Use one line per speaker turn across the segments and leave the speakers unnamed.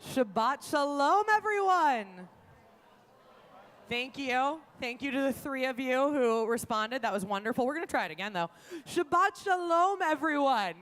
Shabbat shalom, everyone. Thank you. Thank you to the three of you who responded. That was wonderful. We're going to try it again, though. Shabbat shalom, everyone.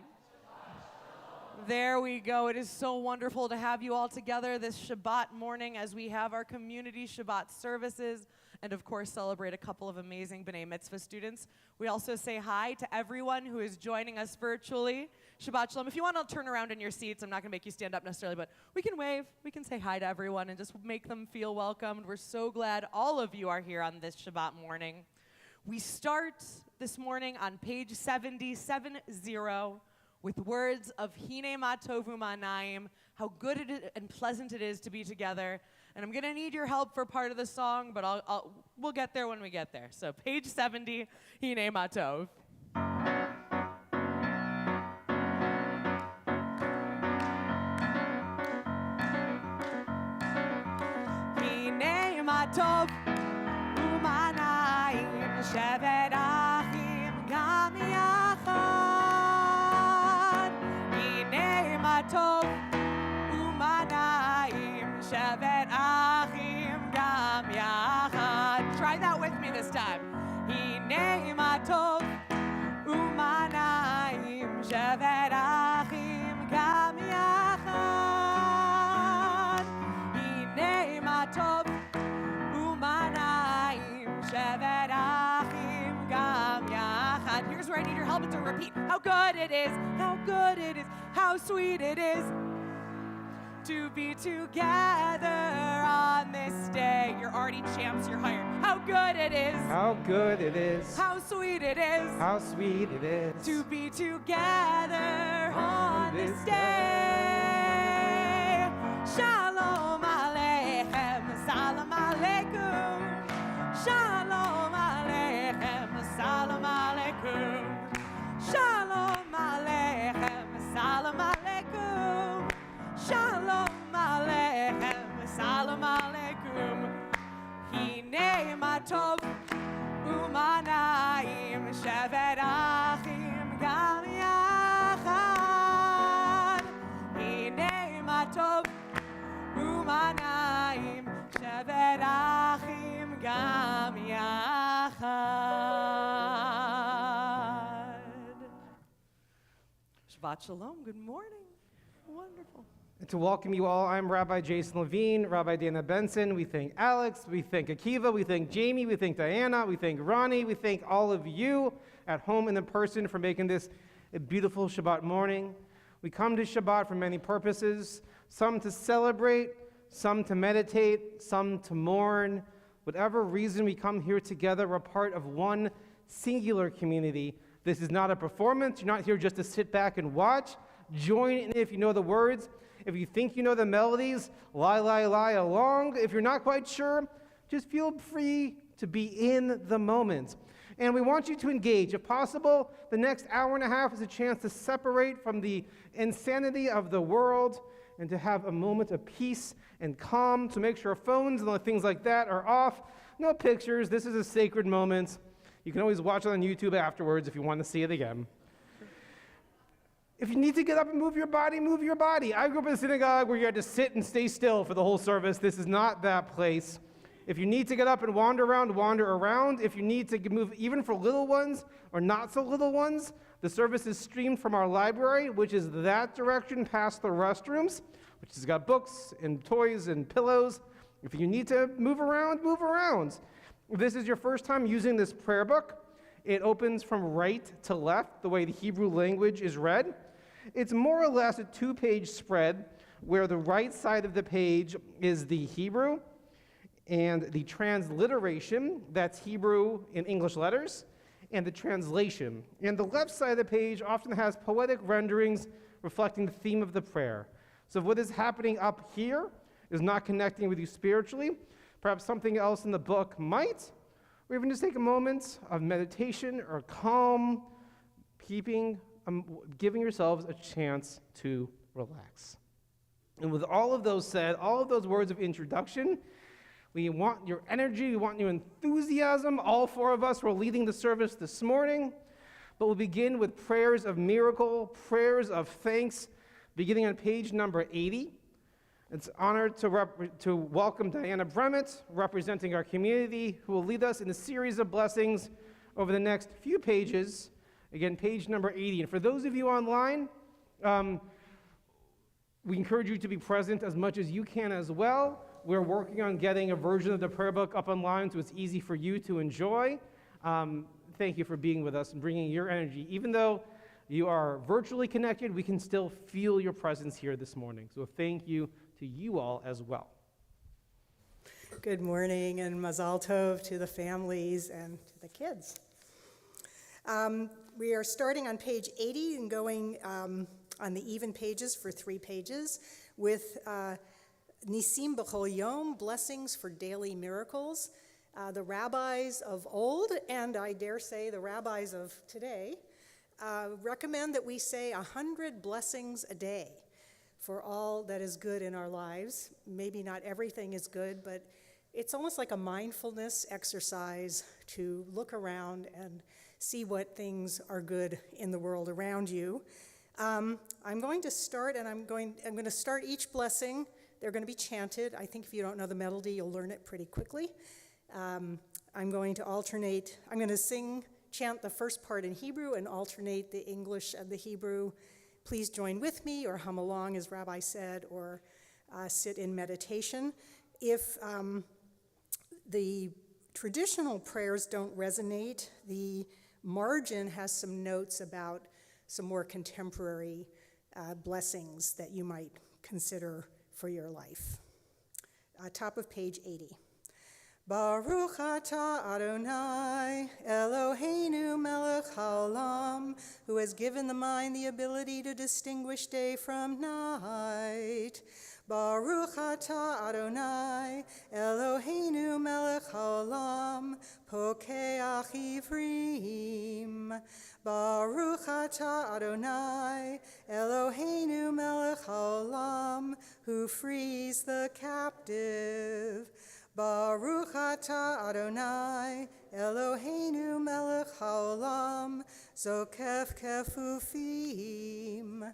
There we go. It is so wonderful to have you all together this Shabbat morning as we have our community Shabbat services and, of course, celebrate a couple of amazing B'nai Mitzvah students. We also say hi to everyone who is joining us virtually. Shabbat shalom. If you want to turn around in your seats, I'm not going to make you stand up necessarily, but we can wave. We can say hi to everyone and just make them feel welcomed. We're so glad all of you are here on this Shabbat morning. We start this morning on page 70 with words of Hine ma tovu ma'anayim, how good it is and pleasant it is to be together. And I'm going to need your help for part of the song, but we'll get there when we get there. So page 70, Hine ma tov. Hine ma tov u'ma'anayim shevet achim gam yachad. Tov u'manayim shevet achim gam yachad. Try that with me this time. Hinei ma tov u'manayim shevet achim gam yachad. Hinei ma tov u'manayim shevet achim gam yachad. Here's where I need your help to repeat. How good it is, how good it is, how sweet it is to be together on this day. You're already champs, you're hired. How good it is.
How good it is.
How sweet it is.
How sweet it is.
To be together on this day. Shalom Aleichem, Salam Aleikum. Shalom Aleichem, Salam Aleikum. Shalom Aleichem, Salam Aleikum. Shalom Aleichem, Salam Aleikum. Hine ma tov u'manayim shevet achim gam yachad. Hine ma tov u'manayim shevet achim gam yachad. Shabbat shalom. Good morning. Wonderful.
And to welcome you all, I'm Rabbi Jason Levine, Rabbi Dana Benson. We thank Alex, we thank Akiva, we thank Jamie, we thank Diana, we thank Ronnie, we thank all of you at home and in person for making this a beautiful Shabbat morning. We come to Shabbat for many purposes, some to celebrate, some to meditate, some to mourn. Whatever reason we come here together, we're part of one singular community. This is not a performance. You're not here just to sit back and watch. Join in if you know the words. If you think you know the melodies, lie along. If you're not quite sure, just feel free to be in the moment. And we want you to engage. If possible, the next hour and a half is a chance to separate from the insanity of the world and to have a moment of peace and calm, to make sure phones and things like that are off. No pictures. This is a sacred moment. You can always watch it on YouTube afterwards if you want to see it again. If you need to get up and move your body, move your body. I grew up in a synagogue where you had to sit and stay still for the whole service. This is not that place. If you need to get up and wander around, wander around. If you need to move even for little ones or not so little ones, the service is streamed from our library, which is that direction past the restrooms, which has got books and toys and pillows. If you need to move around, move around. If this is your first time using this prayer book, it opens from right to left, the way the Hebrew language is read. It's more or less a two-page spread where the right side of the page is the Hebrew and the transliteration, that's Hebrew in English letters, and the translation. And the left side of the page often has poetic renderings reflecting the theme of the prayer. So if what is happening up here is not connecting with you spiritually, perhaps something else in the book might, or even just take a moment of meditation or calm, giving yourselves a chance to relax. And with all of those said, all of those words of introduction, we want your energy, we want your enthusiasm. All four of us were leading the service this morning, but we'll begin with prayers of miracle, prayers of thanks, beginning on page number 80. It's an honor to welcome Diana Bremett, representing our community, who will lead us in a series of blessings over the next few pages. Again, page number 80. And for those of you online, we encourage you to be present as much as you can as well. We're working on getting a version of the prayer book up online so it's easy for you to enjoy. Thank you for being with us and bringing your energy. Even though you are virtually connected, we can still feel your presence here this morning. So thank you to you all as well.
Good morning and Mazal Tov to the families and to the kids. We are starting on page 80 and going on the even pages for 3 pages with Nisim B'chol Yom, blessings for daily miracles. The rabbis of old, and I dare say the rabbis of today, recommend that we say 100 blessings a day for all that is good in our lives. Maybe not everything is good, but it's almost like a mindfulness exercise to look around and see what things are good in the world around you. I'm going to start, and I'm going to start each blessing. They're going to be chanted. I think if you don't know the melody, you'll learn it pretty quickly. I'm going to alternate. I'm going to chant the first part in Hebrew and alternate the English and the Hebrew. Please join with me or hum along, as Rabbi said, or sit in meditation. If the traditional prayers don't resonate, the margin has some notes about some more contemporary blessings that you might consider for your life. Top of page 80. Baruch atah Adonai, Eloheinu melech haolam, who has given the mind the ability to distinguish day from night. Baruch atah Adonai, Eloheinu melech haolam, pokeach ivrim. Baruch atah Adonai, Eloheinu melech haolam, who frees the captive. Baruch atah Adonai, Eloheinu melech haolam, zokef kefufim.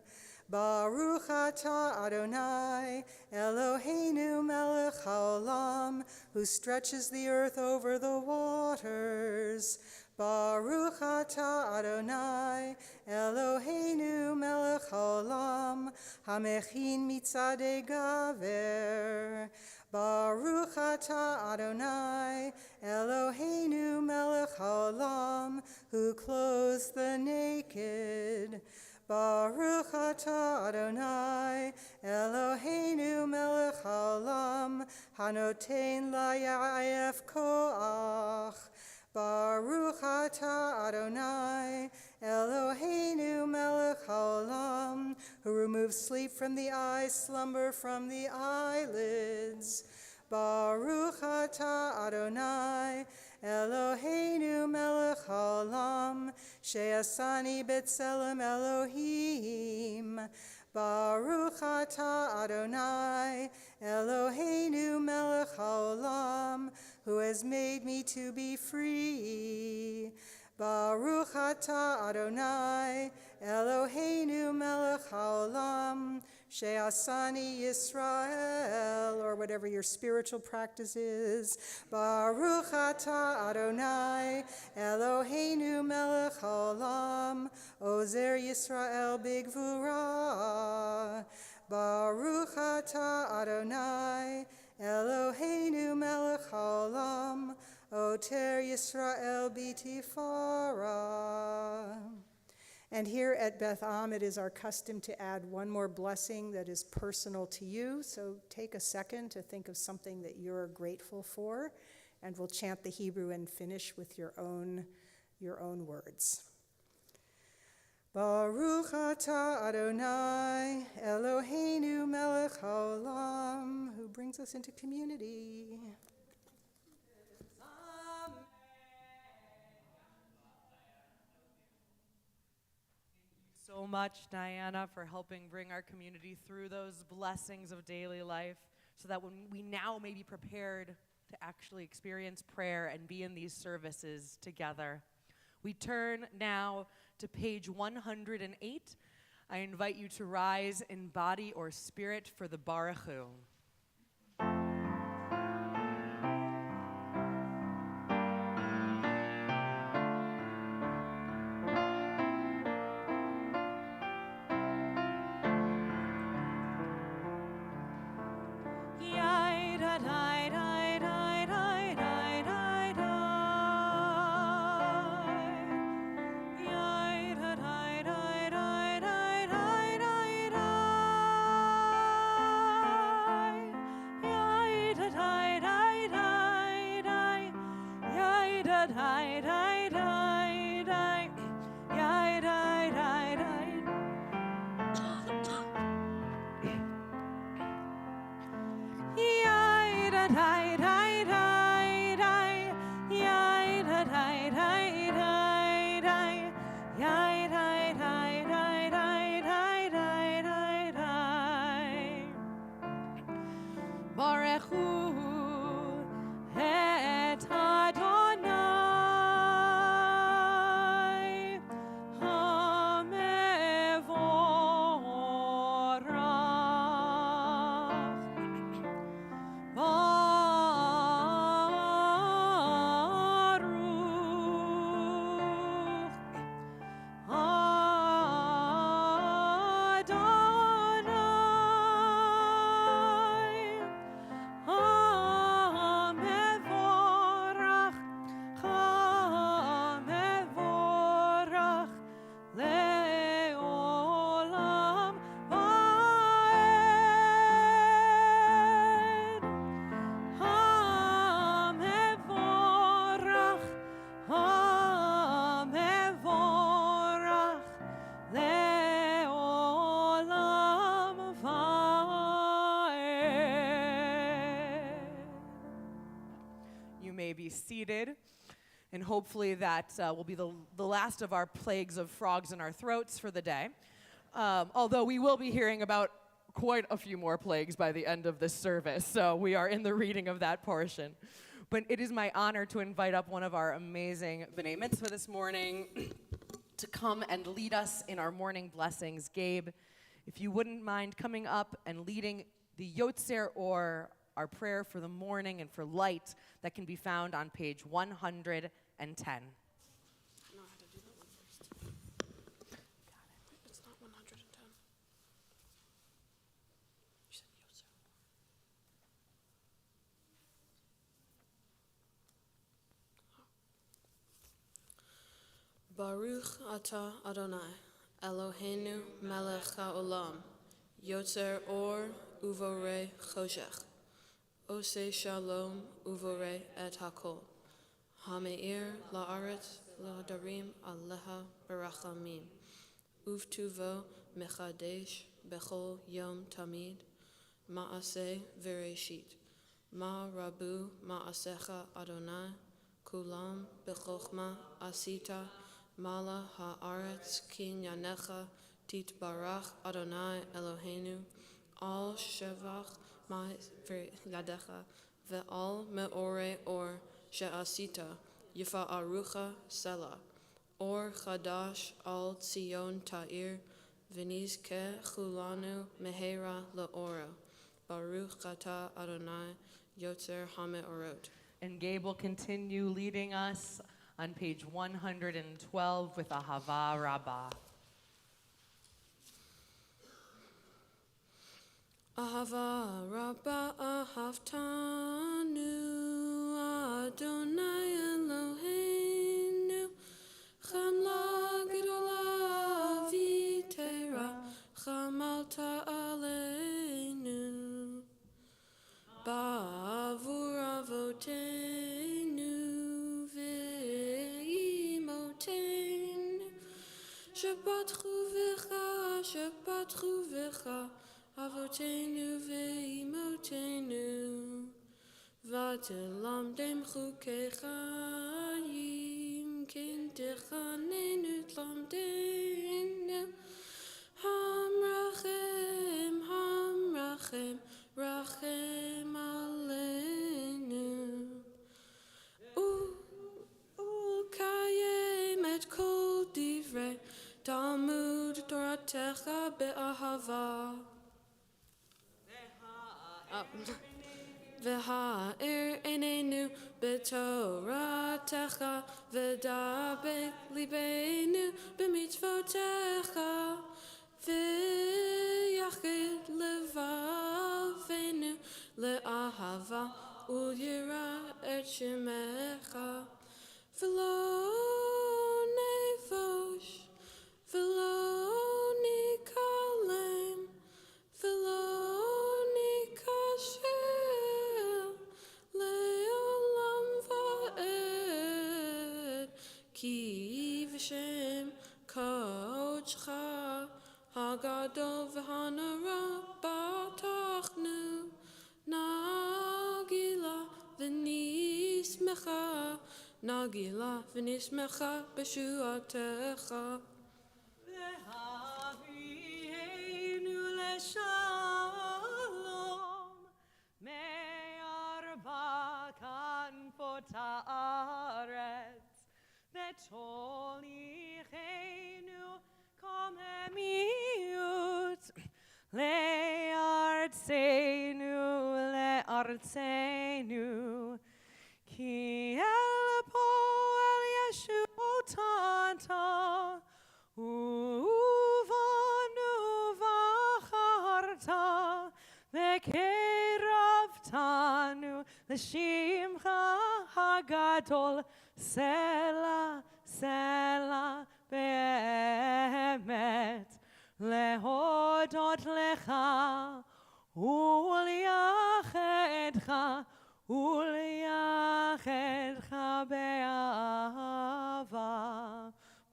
Baruch atah Adonai, Eloheinu melech haolam, who stretches the earth over the waters. Baruch atah Adonai, Eloheinu melech haolam, hamechin mitzadei gaver. Baruch atah Adonai, Eloheinu melech haolam, who clothes the naked. Baruch atah Adonai, Eloheinu melech haolam, hanoten laya'ef koach. Baruch atah Adonai, Eloheinu melech haolam, who removes sleep from the eyes, slumber from the eyelids. Baruch atah Adonai, Eloheinu melech haolam, she'asani b'tselem Elohim. Baruch atah Adonai, Eloheinu melech haolam, who has made me to be free. Baruch atah Adonai, Eloheinu melech haolam, she'asani Yisrael, or whatever your spiritual practice is. Baruch atah Adonai, Eloheinu melech haolam, ozer Yisrael bigvura. Baruch atah Adonai, Eloheinu melech haolam, oter Yisrael b'tifara. And here at Beth Am, it is our custom to add one more blessing that is personal to you. So take a second to think of something that you're grateful for, and we'll chant the Hebrew and finish with your own words. Baruch atah Adonai, Eloheinu melech haolam, who brings us into community.
So much, Diana, for helping bring our community through those blessings of daily life so that when we now may be prepared to actually experience prayer and be in these services together. We turn now to page 108. I invite you to rise in body or spirit for the Baruch Hu. Be seated, and hopefully that will be the last of our plagues of frogs in our throats for the day. Although we will be hearing about quite a few more plagues by the end of this service, so we are in the reading of that portion. But it is my honor to invite up one of our amazing B'nai Mitzvah this morning to come and lead us in our morning blessings. Gabe, if you wouldn't mind coming up and leading the Yotzer, or our prayer for the morning and for light, that can be found on page 110.
I know how to do that one first. Got it. It's not 110. You said Yotzer. Baruch atah Adonai, Eloheinu melech haolam, Yotzer or uvorei choshech. Ose shalom uvore et hakol. Hameir la'aretz la'darim aleha barachamim. Uvtuvo mechadesh bechol yom tamid. Ma'aseh vereshit. Ma rabu ma'asecha Adonai. Kulam bechochma asita. Mala ha'aretz kinyanecha titbarach Adonai Eloheinu. Al shevach my yadecha ve'al me'ore or she'asita yifa arucha sela or chadash al tzion ta'ir v'nizke chulanu mehera la'ora baruch ata Adonai yotzer hame'orot.
And Gabe will continue leading us on page 112 with Ahava Rabbah.
Ahava Rabbah ahavtanu Adonai Eloheinu Chamla gedola v'tera chamalta aleinu ba'avur avoteinu ve'imoteinu Shabbat chuvecha Avotenu ve'imotenu V'telamdem chukei chayim Kintechanenu tlamdenu Hamrachem, hamrachem, rachem aleinu Ulkayem et kol divrei Talmud Torah Techa be'ahava. V'ha'er enenu b'toratecha v'dabek libenu b'mitzvotecha v'yachid levavenu le'ahava u'yira et shemecha v'lo nevosh v'lo nikalem v'lo nikashel le'olam va'ed ki v'shem kodecha hagadol v'hanara batachnu nagila v'nismecha nagila v'nismecha b'shuatecha
Ve'avienu leshalom me'arba kanfot haaretz ve'tolichenu komemiut le'artzenu ki el poel yeshutata uvanu v'acharta ve'keravtanu l'shimcha hagadol sela sela be'emet lehodot lecha uliachedcha be'ahava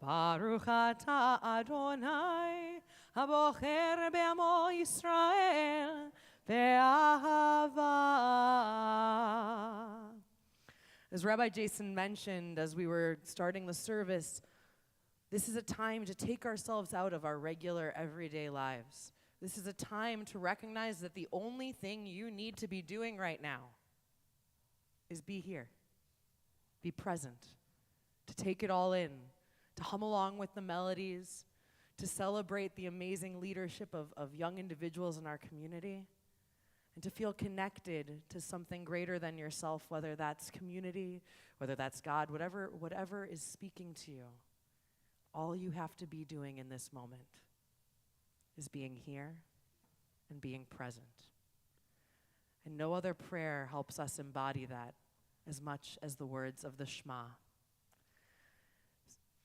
Baruch atah Adonai habocher be'amo Yisrael be'ahava. As Rabbi Jason mentioned as we were starting the service, this is a time to take ourselves out of our regular everyday lives. This is a time to recognize that the only thing you need to be doing right now is be here, be present, to take it all in, to hum along with the melodies, to celebrate the amazing leadership of young individuals in our community, and to feel connected to something greater than yourself, whether that's community, whether that's God, whatever is speaking to you. All you have to be doing in this moment is being here and being present. And no other prayer helps us embody that as much as the words of the Shema.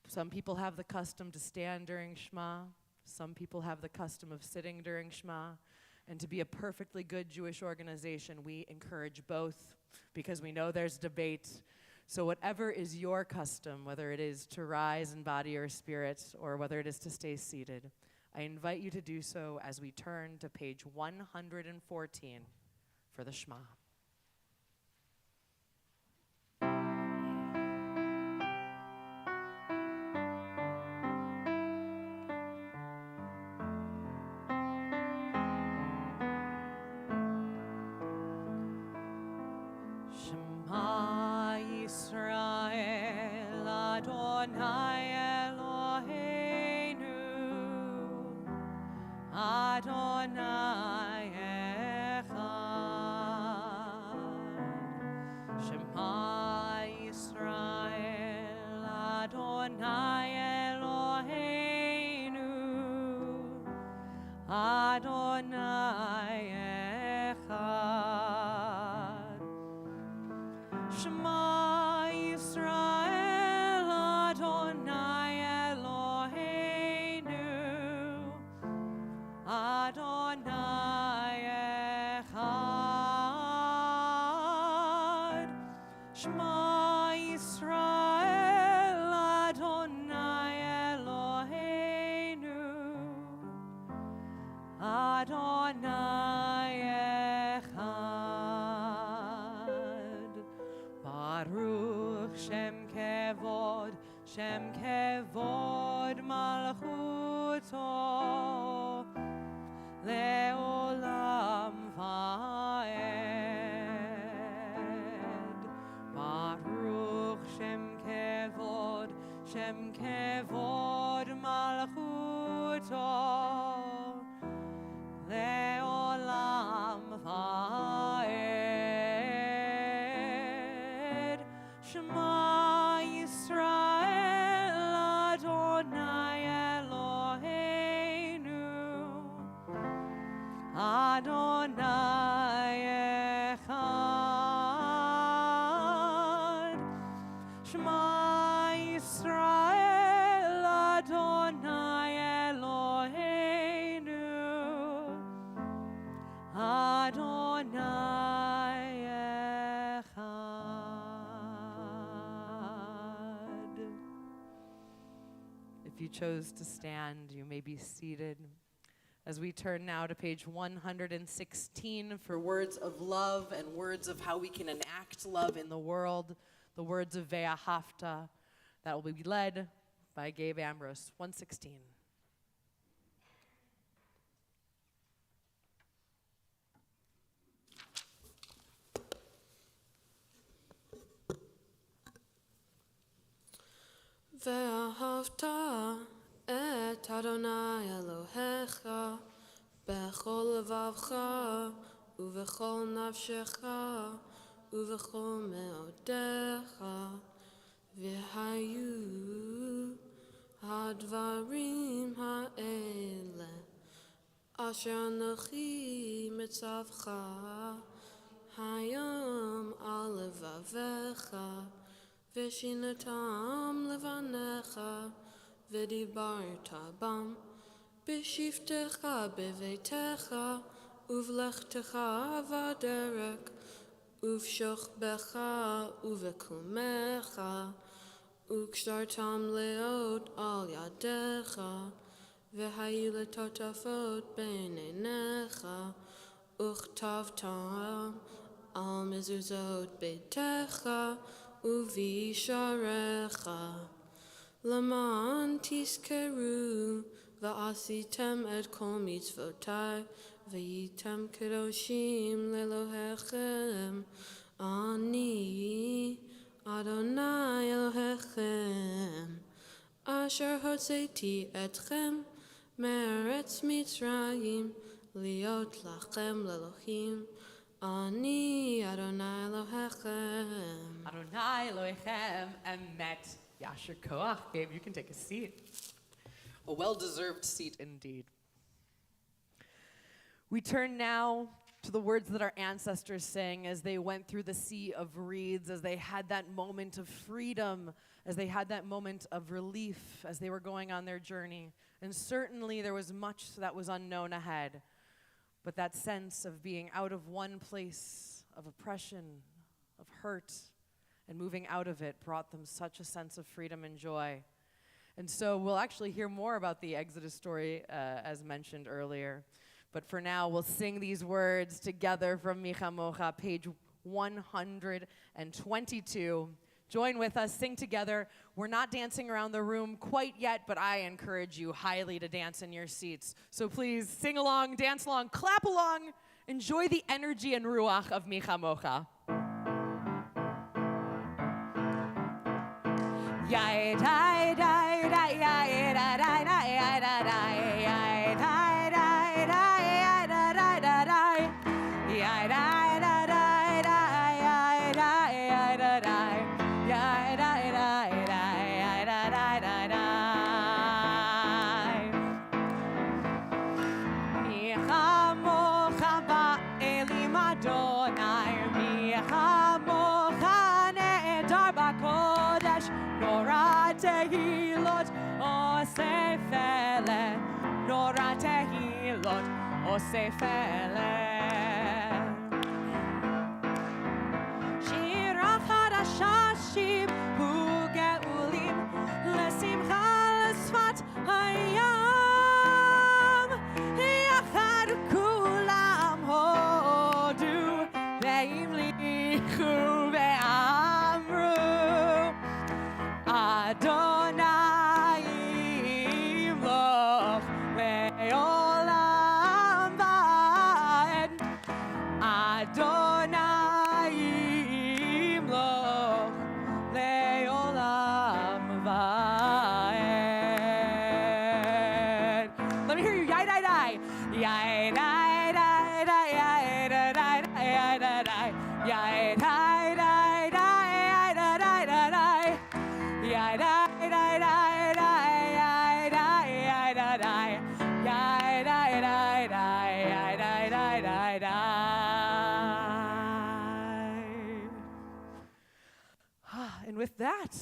Some people have the custom to stand during Shema. Some people have the custom of sitting during Shema. And to be a perfectly good Jewish organization, we encourage both because we know there's debate. So whatever is your custom, whether it is to rise in body or spirit, or whether it is to stay seated, I invite you to do so as we turn to page 114 for the Shema. Shema Yisrael Adonai Eloheinu Adonai Echad Shema Yisrael Adonai Eloheinu Adonai Echad Shema Yisrael Adonai Eloheinu Adonai Echad Shema Yisrael Adonai Eloheinu Adonai Echad Baruch Shem Kevod Malchuto Le'olam Va'ed Baruch Shem Kevod Malchuto Shema Yisrael Adonai Eloheinu Adonai Echad. Shema Yisrael Adonai Eloheinu Adonai Echad. If you chose to stand, you may be seated. As we turn now to page 116 for words of love and words of how we can enact love in the world, the words of Ve'ahavta, that will be led by Gabe Ambrose. 116.
ואהבת את אדוני אלוהיך בכל לבבך ובכל נפשך ובכל מאודיך, והיו הדברים האלה אשר אנוכי מצווך היום על לבביך, ושינתם לבניך, ודיברת בם בשבתך בביתך, ובלכתך בדרך, ובשוכבך ובקומך, וקשרתם להיות על ידיך, והיו לטוטפות בין עיניך, וכתבתם על מזוזות ביתך ובישעריך, למען תזכרו ועשיתם את כל מצוותי, והייתם קדושים לאלוהיכם, אני אדוני אלוהיכם, אשר הוצאתי אתכם מארץ מצרים, להיות לכם לאלוהים, אני אדוני אלוהיכם.
Adonai Elohechem Emet. Yasher Koach. Gabe, you can take a seat. A well-deserved seat indeed. We turn now to the words that our ancestors sang as they went through the sea of reeds, as they had that moment of freedom, as they had that moment of relief, as they were going on their journey. And certainly there was much that was unknown ahead. But that sense of being out of one place of oppression, of hurt, and moving out of it brought them such a sense of freedom and joy. And so we'll actually hear more about the Exodus story as mentioned earlier. But for now, we'll sing these words together from Micha Mocha, page 122. Join with us, sing together. We're not dancing around the room quite yet, but I encourage you highly to dance in your seats. So please sing along, dance along, clap along, enjoy the energy and ruach of Micha Mocha. שיר החדשים הוא גאולים לשמחה לשפת הים, יחד כולם הודו והמליכו ואמרו אדוני ימלוך לעולם ועד, אדוני ימלוך לעולם ועד. Let me hear you, yai dai dai, yai dai dai dai, yai dai dai dai, yai dai dai, yai dai dai dai, yai dai dai that,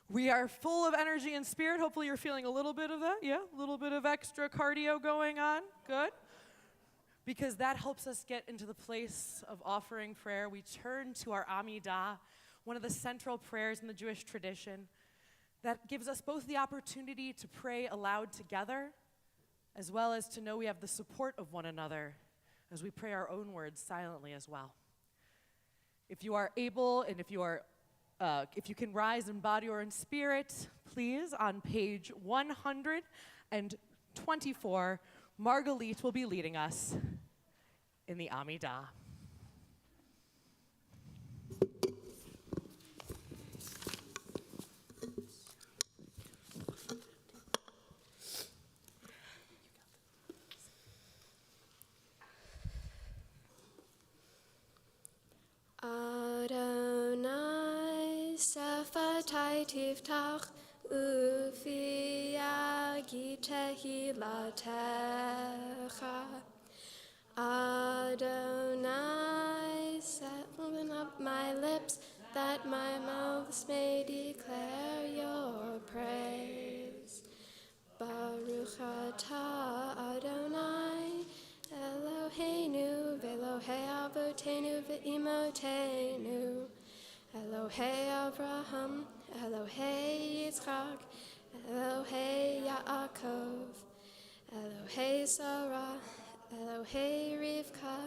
we are full of energy and spirit. Hopefully you're feeling a little bit of that. Yeah, a little bit of extra cardio going on. Good. Because that helps us get into the place of offering prayer. We turn to our Amidah, one of the central prayers in the Jewish tradition, that gives us both the opportunity to pray aloud together, as well as to know we have the support of one another as we pray our own words silently as well. If you are able, and if you can rise in body or in spirit, please, on page 124, Margalit will be leading us in the Amidah.
Adonai Sephatai Tiftach Ufi Yagitehi Latecha Adonai, open up my lips that my mouth may declare your praise. Baruch atah Adonai Eloheinu v'Elohei Avotenu v'Imotenu Elohei Avraham Elohei Yitzchak Elohei Yaakov Elohei Sarah Elohei Rivka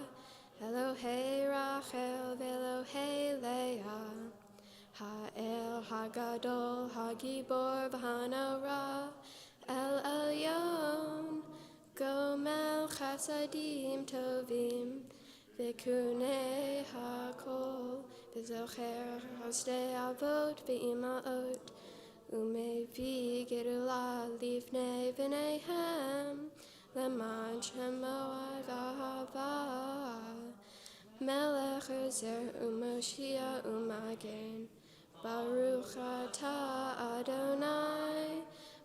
Elohei Rachel v'Elohei Leah Ha'el Hagadol Hagibor v'Hanara El Elyon Gomel Chasadim Tovim V'Kunei Hakol V'Zocher Hosdei Avot V'imaot Umevi Gerula Livnei V'Neihem Leman Shemo Avahava Melech Ezer Umoshia Umagen Baruch atah Adonai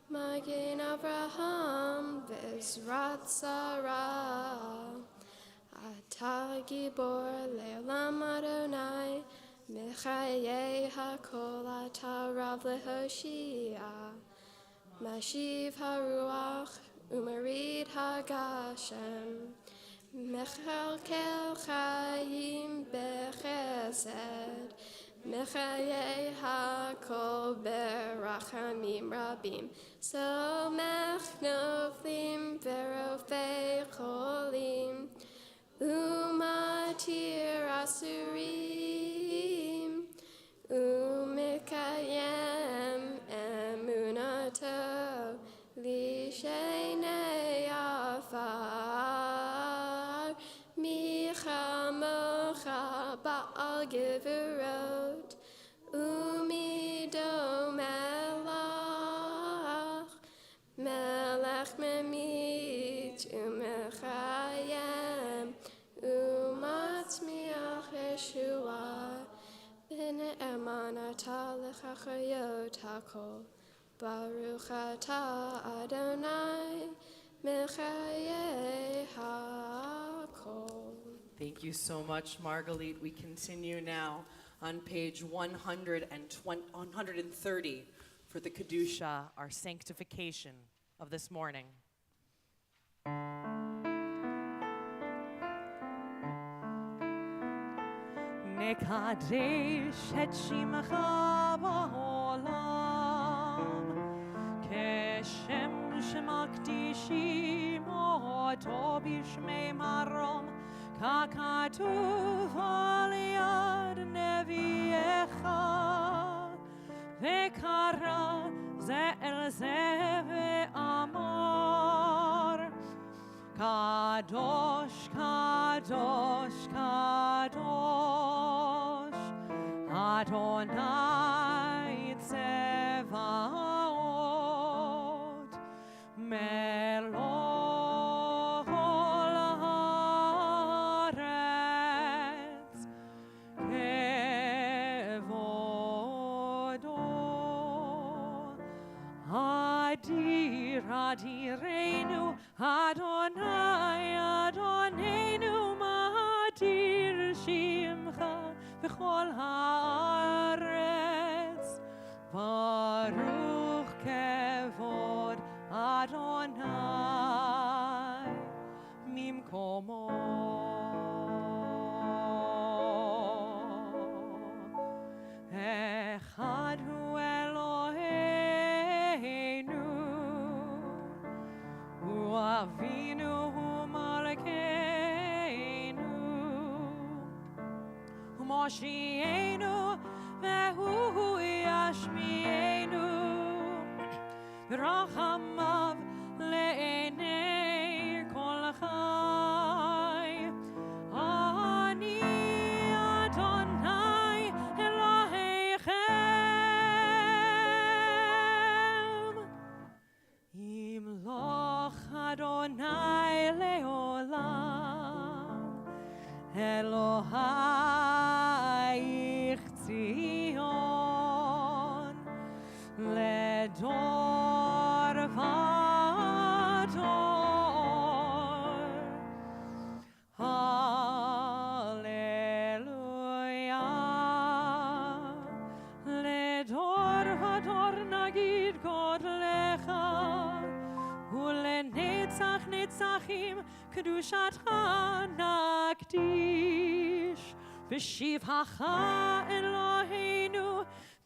Magen Avraham V'Ezrat Sarah Atah Gibor Le'olam Adonai Mechayei HaKol Atah Rav Lehoshia Mashiv HaRuach Umarid Hagashem Mechalkel Chayim Bechesed Mechayei HaKol Berachamim Rabim Somech Noflim Verofei Cholim Umatir Asurim Umekayem Emunato Lishenei Afar Michamocha Ba'al Geverot Umido Melach Melech Memit Umechayem Umatzmiach Yeshua B'nei Emanata Lechachayot HaKol Baruch atah Adonai Mechayei HaKol.
Thank you so much, Margalit. We continue now on page 130 for the Kedusha, our sanctification of this morning. Nekadesh et shimecha ba'olam Keshem shemakdishim oto b'shmei marom Kakatuv al yad neviecha Vekara ze el ze ve'amar Kadosh, Kadosh, Kadosh Adonai Tzevaot Melech haaretz Kevodo Adir Adirenu Adonai Adonenu Ma'adir Shimcha V'chol haaretz Baruch kevod Adonai mimkomo. Echad hu Eloheinu, hu Avinu hu Malkeinu, hu Moshienu vehu Yashmienu, Rachamav le'enei kol chai. Ani Adonai Elohechem, Yimloch Adonai leolam, Elohai Tzion, Ledor vador. Hallelujah. Ledor vador nagid godlecha, ulenetzach netzachim kedushatcha nakdish. V'shivhacha Eloheinu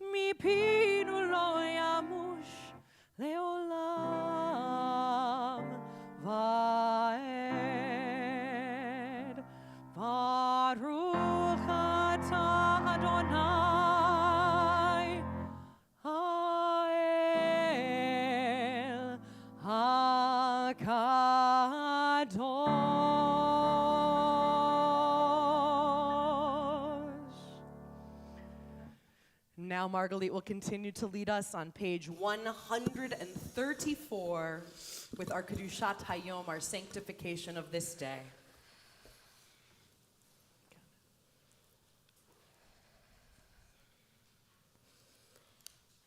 mipinu lo yamush leolam vaed. Baruch atah Adonai ha'el hakadosh. Now Margalit will continue to lead us on page 134 with our Kedushat Hayom, our sanctification of this day.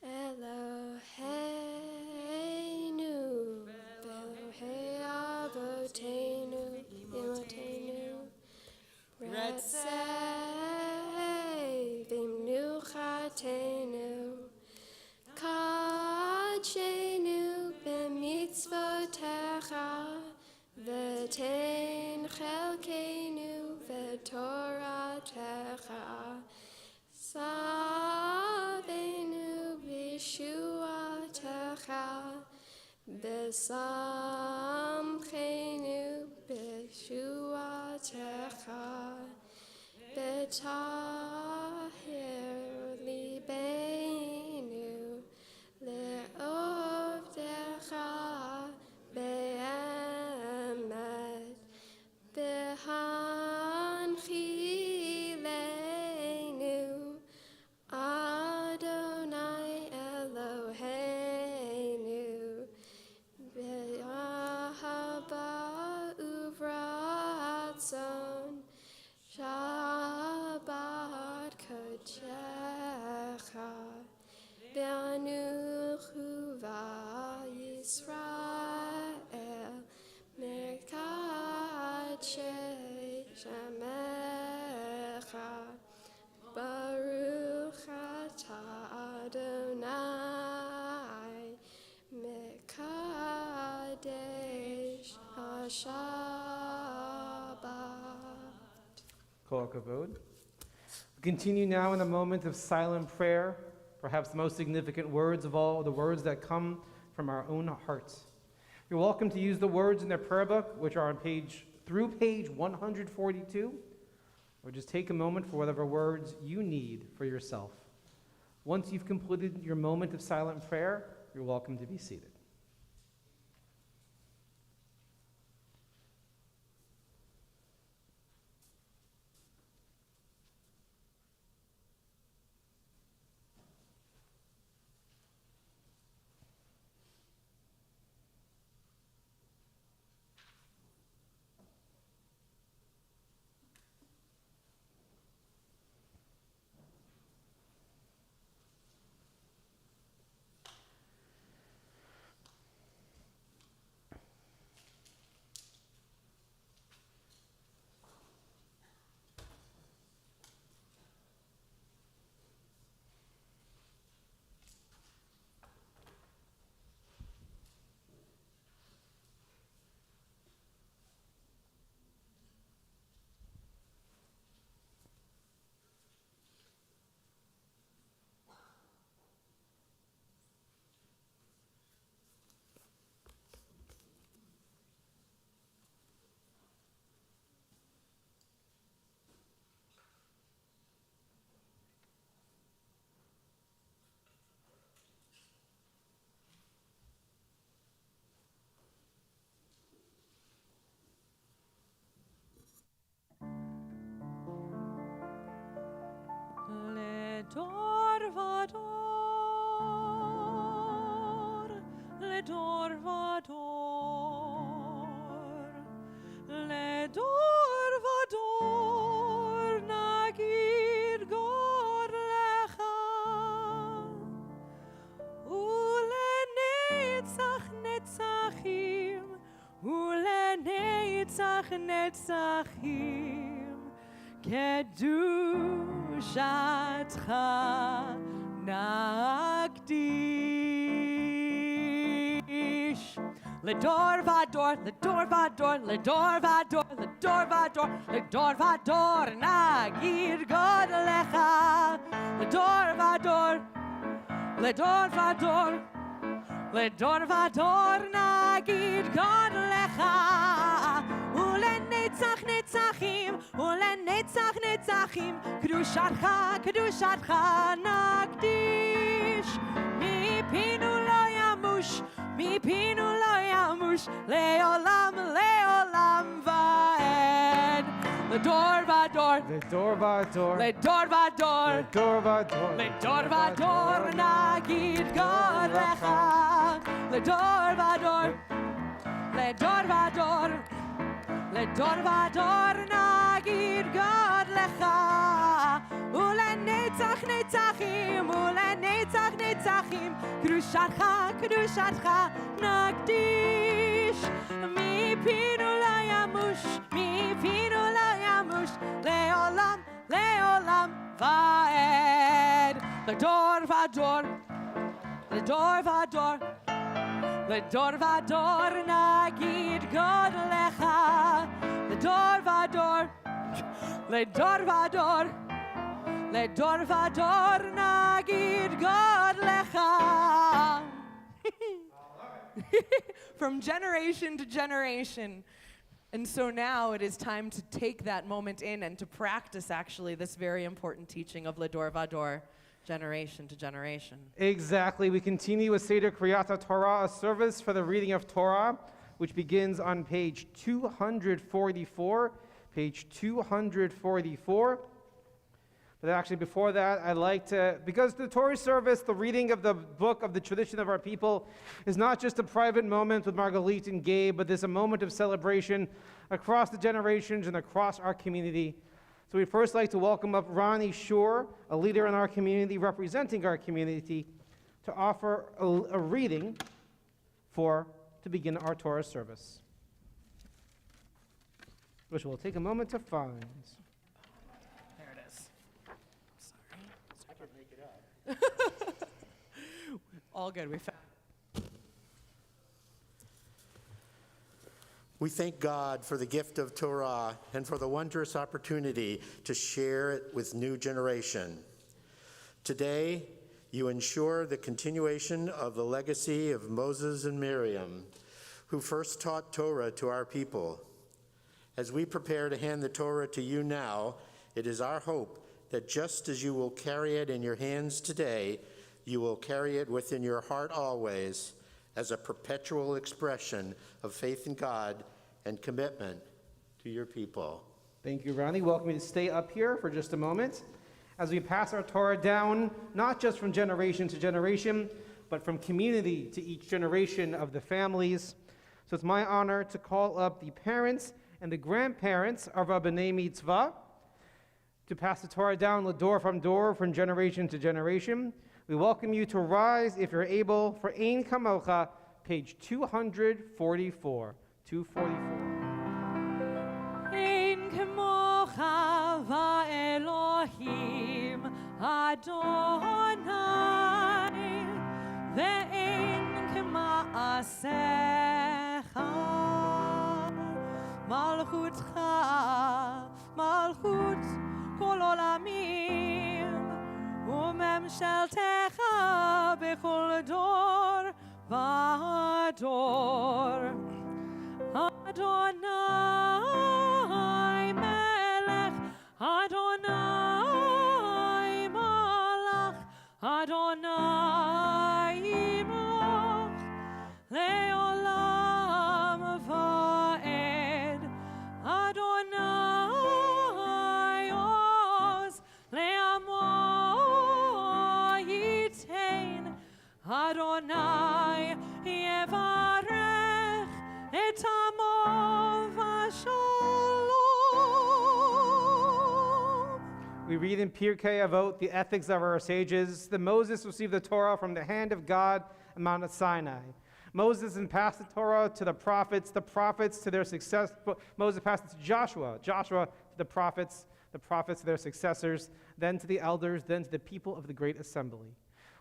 Eloheinu, Elohei Avotenu, Imotenu, Retzei v'mnuchatenu, Kadshenu b'mitzvotecha, v'ten chelkenu v'toratecha, Savenu b'shuatecha, Besamchenu b'shuatecha, Betahir libeinu le'ovdecha be'emet, B'hanchilenu Adonai Eloheinu, Be'ahava uvratzon, Shabbat kodecha, Be'anuchu v'Yisrael, Mekadshei Shemecha, Baruch atah Adonai, Mekadesh HaShabbat.
Kol hakavod. We continue now in a moment of silent prayer, perhaps the most significant words of all, the words that come from our own hearts. You're welcome to use the words in their prayer book, which are on page 142, or just take a moment for whatever words you need for yourself. Once you've completed your moment of silent prayer, you're welcome to be seated.
לדור ודור נגיד גוד לך ולנצח נצחים ולנצח נצחים קדושתך נקדיש לדור ודור, לדור ודור, לדור ודור, לדור ודור, לדור ודור נגיד גוד לך לדור ודור, לדור ודור, לדור ודור נגיד גוד לך ולנצח נצחים ולנצח נצחים קדושתך, קדושתך נקדיש מפינו לא ימוש, מפינו לא ימוש לעולם, לעולם ועד לדור ודור,
לדור ודור,
לדור ודור,
לדור ודור,
לדור ודור נגיד גוד לך לדור ודור, לדור ודור, לדור ודור נגיד גוד לך ולנצח נצחים ולנצח נצחים קדושתך, קדושתך נקדיש מפינו לא ימוש, מפינו לא ימוש לעולם, לעולם ועד לדור ודור, לדור ודור, לדור ודור נגיד גוד לך לדור ודור, לדור ודור, לדור ודור נגיד גוד לך from generation to generation. And so now it is time to take that moment in and to practice actually this very important teaching of Ledor Vador, generation to generation.
Exactly. We continue with Seder Kriyat Torah, a service for the reading of Torah, which begins on page 244. Page 244. But actually before that, I'd like to, because the Torah service, the reading of the book of the tradition of our people, is not just a private moment with Margalit and Gabe, but there's a moment of celebration across the generations and across our community. So we'd first like to welcome up Ronnie Shore, a leader in our community, representing our community, to offer a reading to begin our Torah service, which we'll take a moment to find.
There it is. Sorry.
I can make it up.
All good. We found.
We thank God for the gift of Torah and for the wondrous opportunity to share it with new generation. Today, you ensure the continuation of the legacy of Moses and Miriam, who first taught Torah to our people. As we prepare to hand the Torah to you now, it is our hope that just as you will carry it in your hands today, you will carry it within your heart always as a perpetual expression of faith in God and commitment to your people.
Thank you, Ronnie. Welcome you to stay up here for just a moment as we pass our Torah down, not just from generation to generation, but from community to each generation of the families. So it's my honor to call up the parents and the grandparents of our B'nai Mitzvah to pass the Torah down door from generation to generation. We welcome you to rise, if you're able, for Ein Kamocha, page 244. 244.
Ein kamocha va'Elohim Adonai ve'ein k'ma'asecha malchutcha malchut kol olamim u'memsheltecha bechol dor v'dor Adonai Melech, Adonai Malach, Adonai Imloch, Leolam Va'ed, Adonai Oz, Le'amo Yitain, Adonai Yevarech.
We read in Pirkei Avot, the ethics of our sages, that Moses received the Torah from the hand of God on Mount Sinai. Moses then passed the Torah to the prophets to their success. Moses passed it to Joshua to the prophets to their successors, then to the elders, then to the people of the great assembly.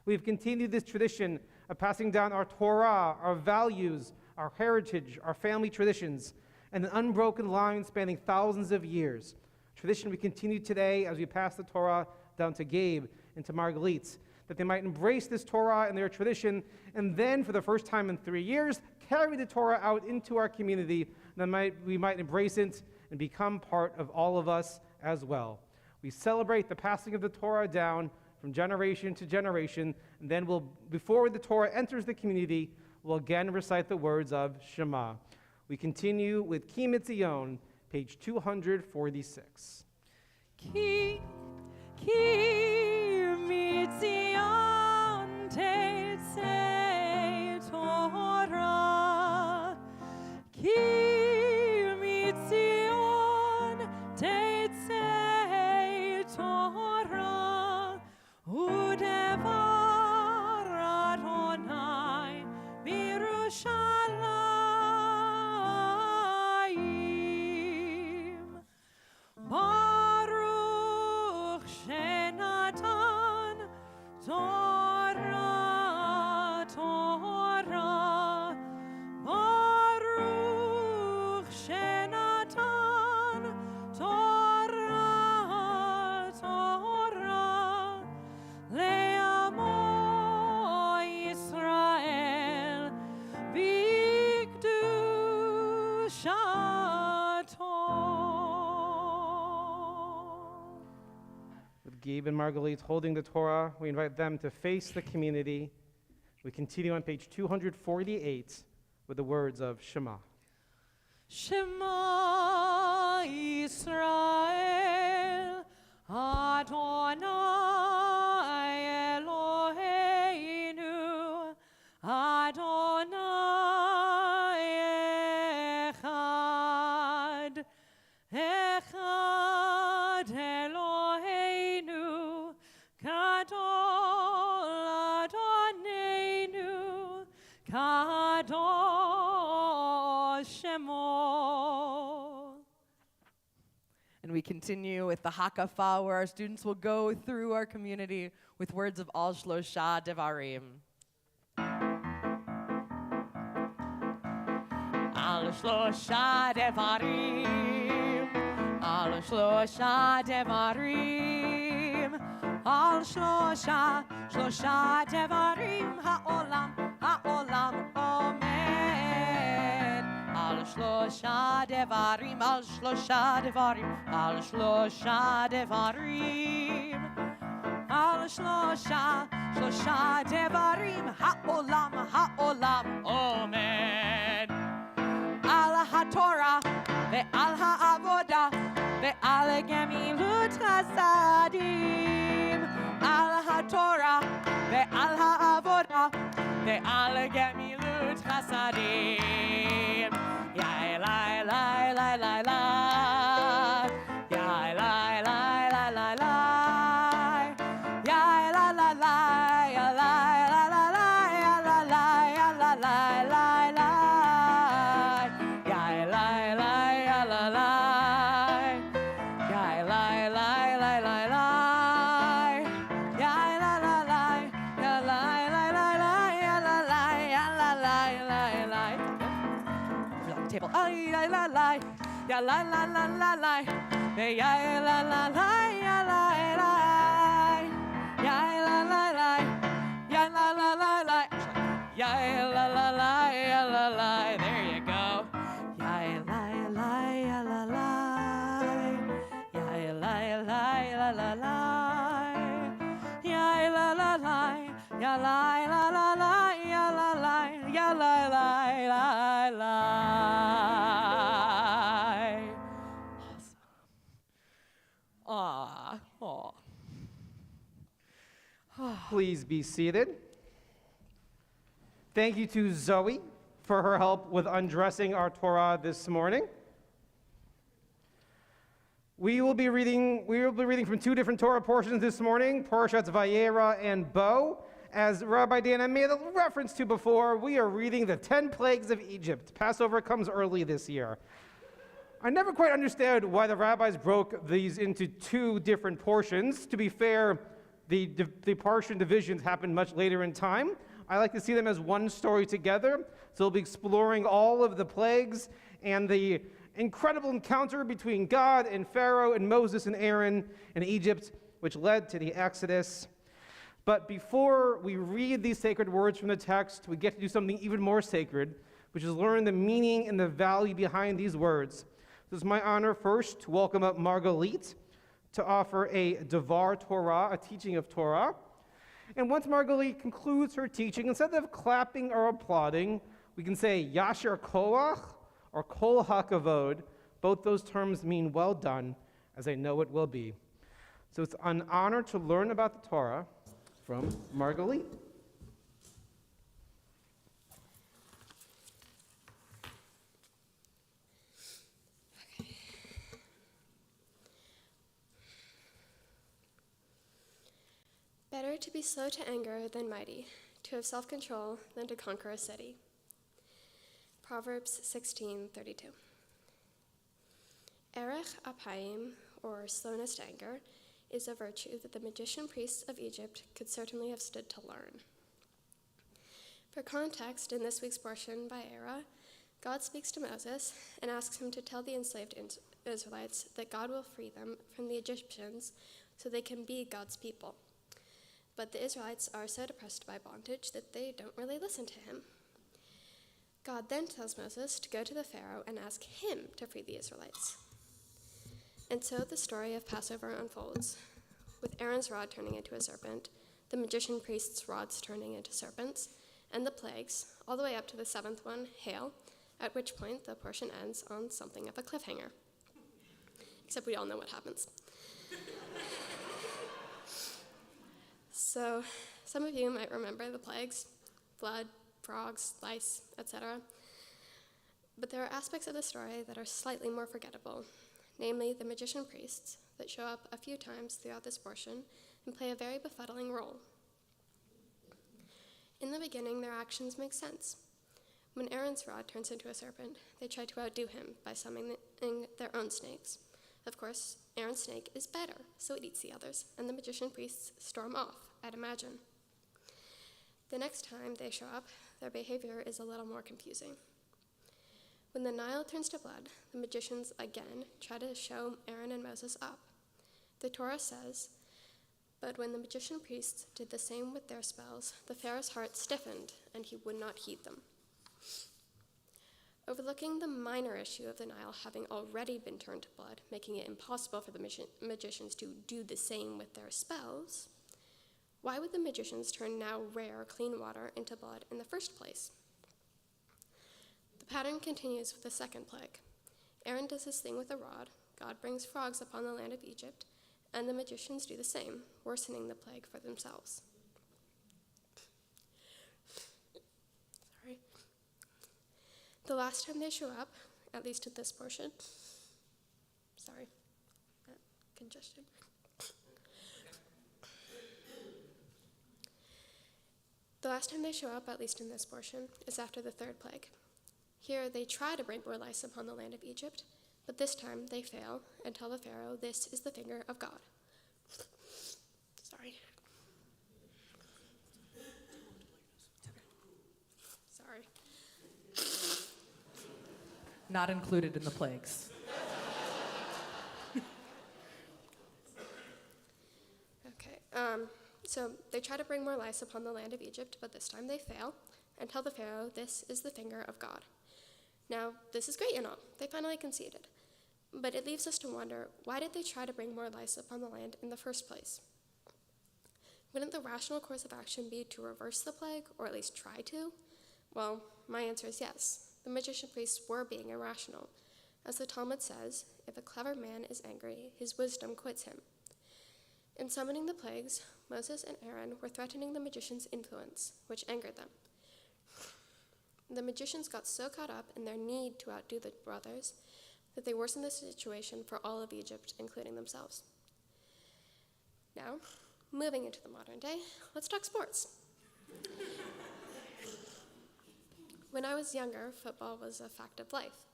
We've continued this tradition of passing down our Torah, our values, our heritage, our family traditions, and an unbroken line spanning thousands of years. Tradition we continue today as we pass the Torah down to Gabe and to Margalit, that they might embrace this Torah and their tradition, and then for the first time in 3 years, carry the Torah out into our community, that we might embrace it and become part of all of us as well. We celebrate the passing of the Torah down from generation to generation, and then before the Torah enters the community, we'll again recite the words of Shema. We continue with Ki Mitzion, page 246.
Ki mitzion tetzei Torah. Ki mitzion tetzei Torah. Udevar Adonai Mirushalayim. Baruch Shenatan Torah, Torah. Baruch Shenatan Torah, Torah. Le'amo Yisrael B'kedushato.
With Gabe and Margalit holding the Torah, we invite them to face the community. We continue on page 248 with the words of Shema.
Shema Yisrael Adonai Eloheinu Adonai Echad Echad Eloheinu Gadol Adonenu Kadosh Shemo. And we continue with the Hakafa, where our students will go through our community with words of Al Shlosha Devarim. Al Shlosha Devarim, Al Shlosha Devarim, Al Shlosha Devarim, Ha'olam Omed. Al Shlosha Devarim, Al Shlosha Devarim, Al Shlosha Devarim, Al Shlosha Devarim, Ha'olam Omed. Al HaTorah ve'al ha'avoda ve'al gemilut chasadim. Al HaTorah ve'al ha'avoda ve'al gemilut chasadim. Ya Elai, Elai, Elai, Elai, Elai. Ya Elai, Elai, Elai, Elai, Elai. Ya Elai, Elai, Elai, Elai, Elai, Elai, Elai, Elai. Ya Elai, Elai, Elai, Elai. Ya Elai, Elai, Elai, Elai, Elai. Ya Elai, Elai, Elai, Elai, Elai, Elai. On the table. Ay, la, la, la. Ya la, la, la, la, la. Ya la, la, la, ya la, la. Ya la, la, la. Ya la, la, la, la. Ya la, la, la, ya la, la. There you go. Ya la, la, ya la, la. Ya la, la, ya la, la. Ya la, la, la. Ya la, la, la, la. Ya la, la. Ya la, la, la, la. Awesome.
Please be seated. Thank you to Zoe for her help with undressing our Torah this morning. We will be reading from two different Torah portions this morning, Parashats Vayera and Bo. As Rabbi Dan made a reference to before, we are reading the 10 plagues of Egypt. Passover comes early this year. I never quite understood why the rabbis broke these into two different portions. To be fair, the portion divisions happened much later in time. I like to see them as one story together. So we'll be exploring all of the plagues and the incredible encounter between God and Pharaoh and Moses and Aaron in Egypt, which led to the Exodus. But before we read these sacred words from the text, we get to do something even more sacred, which is learn the meaning and the value behind these words. So it's my honor first to welcome up Margalit to offer a Devar Torah, a teaching of Torah. And once Margalit concludes her teaching, instead of clapping or applauding, we can say Yasher Koach or Kol HaKavod. Both those terms mean well done, as I know it will be. So it's an honor to learn about the Torah from Margalit.
Better to be slow to anger than mighty, to have self-control than to conquer a city. Proverbs 16:32. Erech apayim, or slowness to anger, is a virtue that the magician priests of Egypt could certainly have stood to learn. For context, in this week's portion by Era, God speaks to Moses and asks him to tell the enslaved Israelites that God will free them from the Egyptians so they can be God's people. But the Israelites are so depressed by bondage that they don't really listen to him. God then tells Moses to go to the Pharaoh and ask him to free the Israelites. And so the story of Passover unfolds, with Aaron's rod turning into a serpent, the magician priest's rods turning into serpents, and the plagues, all the way up to the seventh one, hail, at which point the portion ends on something of a cliffhanger. Except we all know what happens. So some of you might remember the plagues, blood, frogs, lice, etc. But there are aspects of the story that are slightly more forgettable, namely the magician priests that show up a few times throughout this portion and play a very befuddling role. In the beginning, their actions make sense. When Aaron's rod turns into a serpent, they try to outdo him by summoning their own snakes. Of course, Aaron's snake is better, so it eats the others, and the magician priests storm off, I'd imagine. The next time they show up, their behavior is a little more confusing. When the Nile turns to blood, the magicians again try to show Aaron and Moses up. The Torah says, "But when the magician priests did the same with their spells, the Pharaoh's heart stiffened, and he would not heed them." Overlooking the minor issue of the Nile having already been turned to blood, making it impossible for the magicians to do the same with their spells, why would the magicians turn now rare, clean water into blood in the first place? The pattern continues with the second plague. Aaron does his thing with a rod, God brings frogs upon the land of Egypt, and the magicians do the same, worsening the plague for themselves. The last time they show up, at least in this portion, congestion. The last time they show up, at least in this portion, is after the third plague. Here they try to bring more lice upon the land of Egypt, but this time they fail and tell the Pharaoh this is the finger of God. Sorry.
Not included in the plagues.
Okay, so they try to bring more lice upon the land of Egypt, but this time they fail and tell the Pharaoh this is the finger of God. Now, this is great and all. They finally conceded. But it leaves us to wonder, why did they try to bring more lice upon the land in the first place? Wouldn't the rational course of action be to reverse the plague, or at least try to? Well, my answer is yes. The magician priests were being irrational. As the Talmud says, if a clever man is angry, his wisdom quits him. In summoning the plagues, Moses and Aaron were threatening the magician's influence, which angered them. The magicians got so caught up in their need to outdo the brothers that they worsened the situation for all of Egypt, including themselves. Now, moving into the modern day, let's talk sports. When I was younger, football was a fact of life.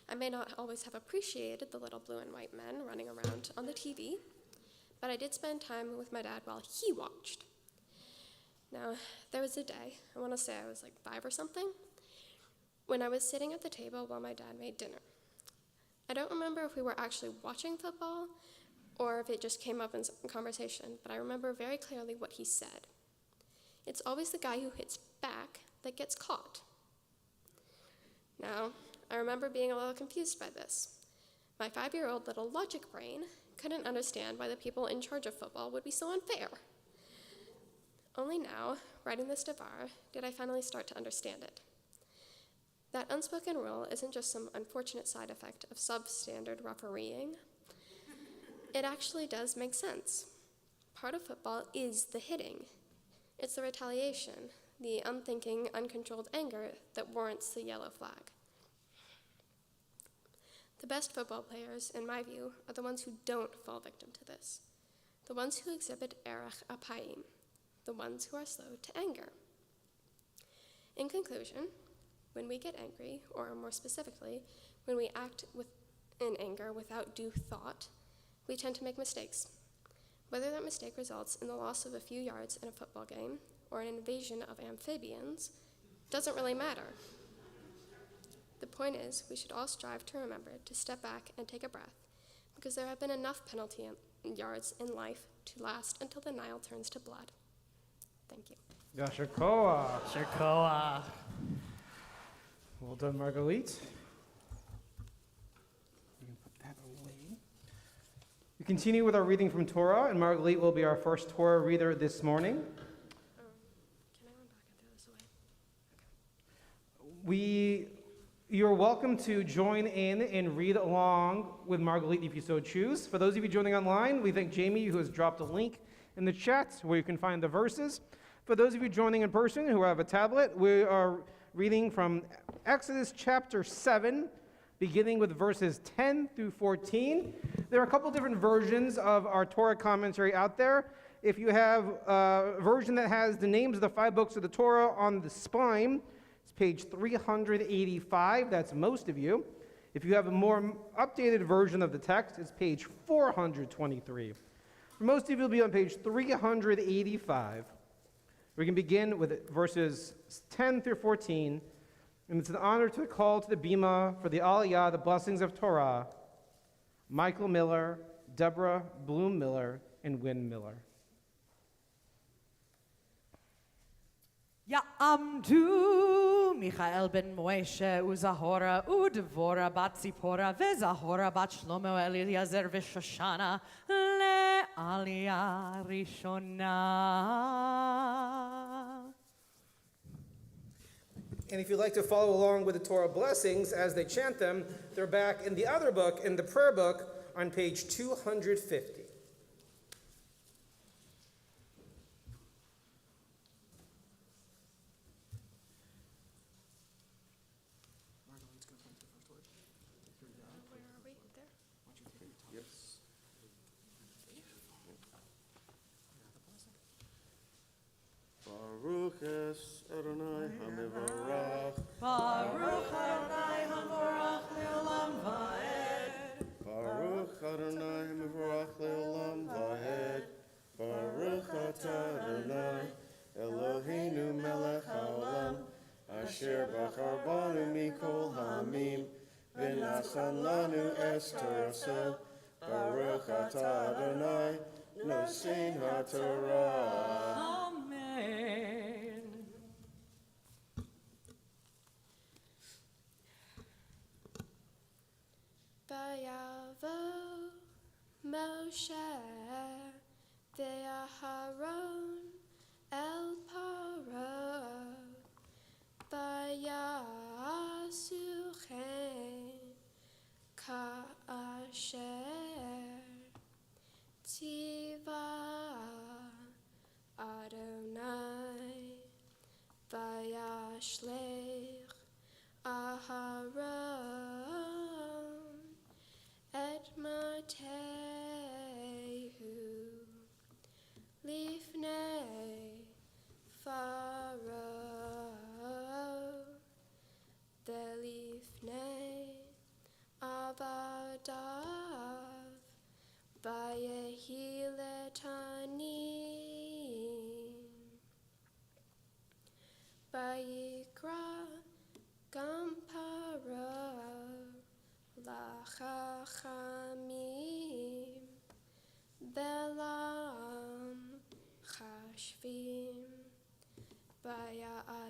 I may not always have appreciated the little blue and white men running around on the TV, but I did spend time with my dad while he watched. Now, there was a day, I want to say I was like 5 or something, when I was sitting at the table while my dad made dinner. I don't remember if we were actually watching football or if it just came up in conversation, but I remember very clearly what he said. It's always the guy who hits back that gets caught. Now, I remember being a little confused by this. My 5-year-old little logic brain couldn't understand why the people in charge of football would be so unfair. Only now, writing this devar, did I finally start to understand it. That unspoken rule isn't just some unfortunate side effect of substandard refereeing. It actually does make sense. Part of football is the hitting. It's the retaliation, the unthinking, uncontrolled anger that warrants the yellow flag. The best football players, in my view, are the ones who don't fall victim to this, the ones who exhibit erech apayim, the ones who are slow to anger. In conclusion, when we get angry, or more specifically, when we act in anger without due thought, we tend to make mistakes. Whether that mistake results in the loss of a few yards in a football game or an invasion of amphibians doesn't really matter. The point is, we should all strive to remember to step back and take a breath, because there have been enough penalty yards in life to last until the Nile turns to blood. Thank you.
Yasher
Sherkoa.
Well done, Marguerite. You can put that away. We continue with our reading from Torah, and Marguerite will be our first Torah reader this morning.
Can I run back and throw this away?
You're welcome to join in and read along with Marguerite if you so choose. For those of you joining online, we thank Jamie, who has dropped a link in the chat where you can find the verses. For those of you joining in person who have a tablet, we are reading from Exodus chapter 7, beginning with verses 10 through 14. There are a couple different versions of our Torah commentary out there. If you have a version that has the names of the 5 books of the Torah on the spine, it's page 385. That's most of you. If you have a more updated version of the text, it's page 423. For most of you, it'll be on page 385. We can begin with verses 10 through 14, and it's an honor to call to the Bima for the Aliyah, the blessings of Torah, Michael Miller, Deborah Bloom Miller, and Wynn Miller.
Ya'amdu Michael ben Moshe Uzahora Udvora bat Zipora Vezahora bat Shlomo Eliezer v'Shoshana le'aliyah rishona.
And if you'd like to follow along with the Torah blessings as they chant them, they're back in the other book, in the prayer book, on page 250.
Baruch es Adonai HaMevorach.
Baruch Adonai HaMorach le'olam va'ed.
Baruch Adonai HaMevorach le'olam va'ed. Baruch atah Adonai Eloheinu melech haolam asher bachar banu mikol ha'amim v'nachan lanu es toraso. Baruch atah Adonai nosein ha'torah.
Amen.
Vayavo Moshe ve'Aharon el Paro vayasuchen ka'asher tiva Adonai vayashlech Aharon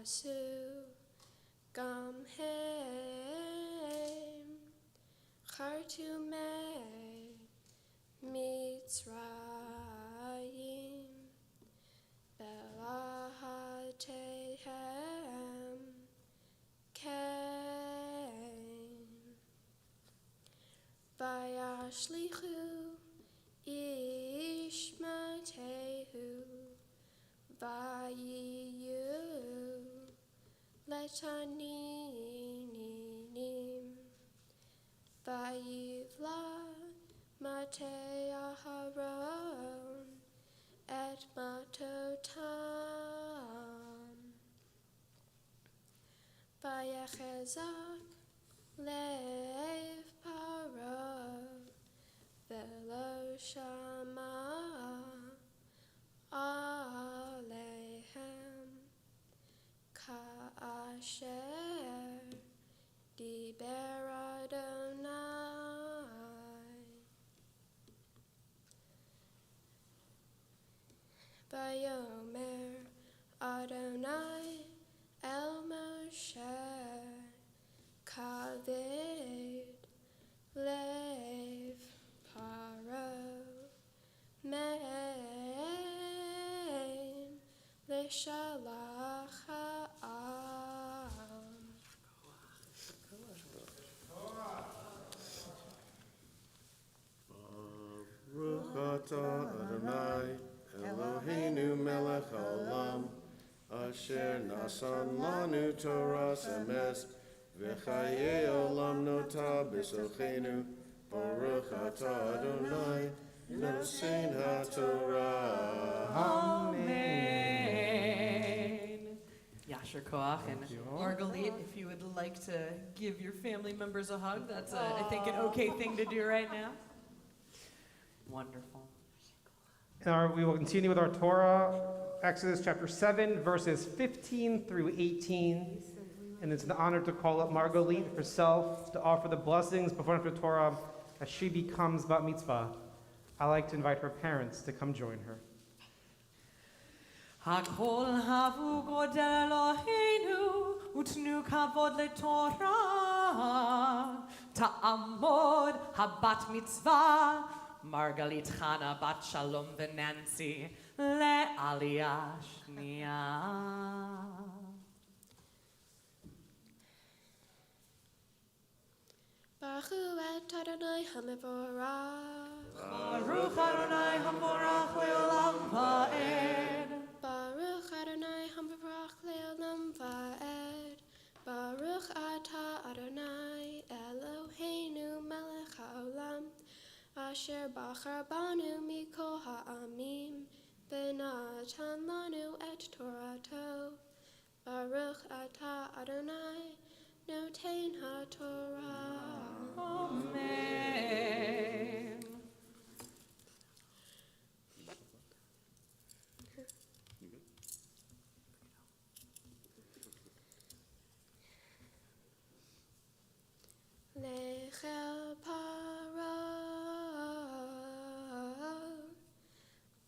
Asu Gam Hem Khartumei Mitzrayim Belahatehem Kain Vayashlichu Ishmatehu Vayiyu Letaninim Vayivla Mate Aharon Et Matotam Vayachezak Lev Paro Velo Shama Alehem Ka'asher Diber Adonai Vayomer Adonai El Moshe Kaved Lev Paro Mein Leshalach Ha'am
Baruch atah Adonai Eloheinu melech haolam asher nasan lanu Toras emes v'chaye olam nota b'sochenu Baruch atah Adonai nosein haTorah.
Amen. Yasher Koach and Margalit, if you would like to give your family members a hug, that's, I think, an okay thing to do right now. Wonderful.
We will continue with our Torah, Exodus chapter 7, verses 15 through 18. And it's an honor to call up Margalit herself to offer the blessings before and after Torah as she becomes Bat Mitzvah. I'd like to invite her parents to come join her.
Hakol havu godel Eloheinu utnu kavod leTorah ta'amod habat mitzvah Margalit Chana bat Shalom v'Nancy le'aliyah shniya.
Baruch et Adonai HaMevorach
Baruch Adonai haMorach le'olam va'ed.
Baruch Adonai HaMevorach le'olam va'ed Baruch atah Adonai Eloheinu melech haolam Asher bachar banu mikol ha'amim V'natan lanu et Torato Baruch atah Adonai Notein haTorah.
Amen.
Lechel paro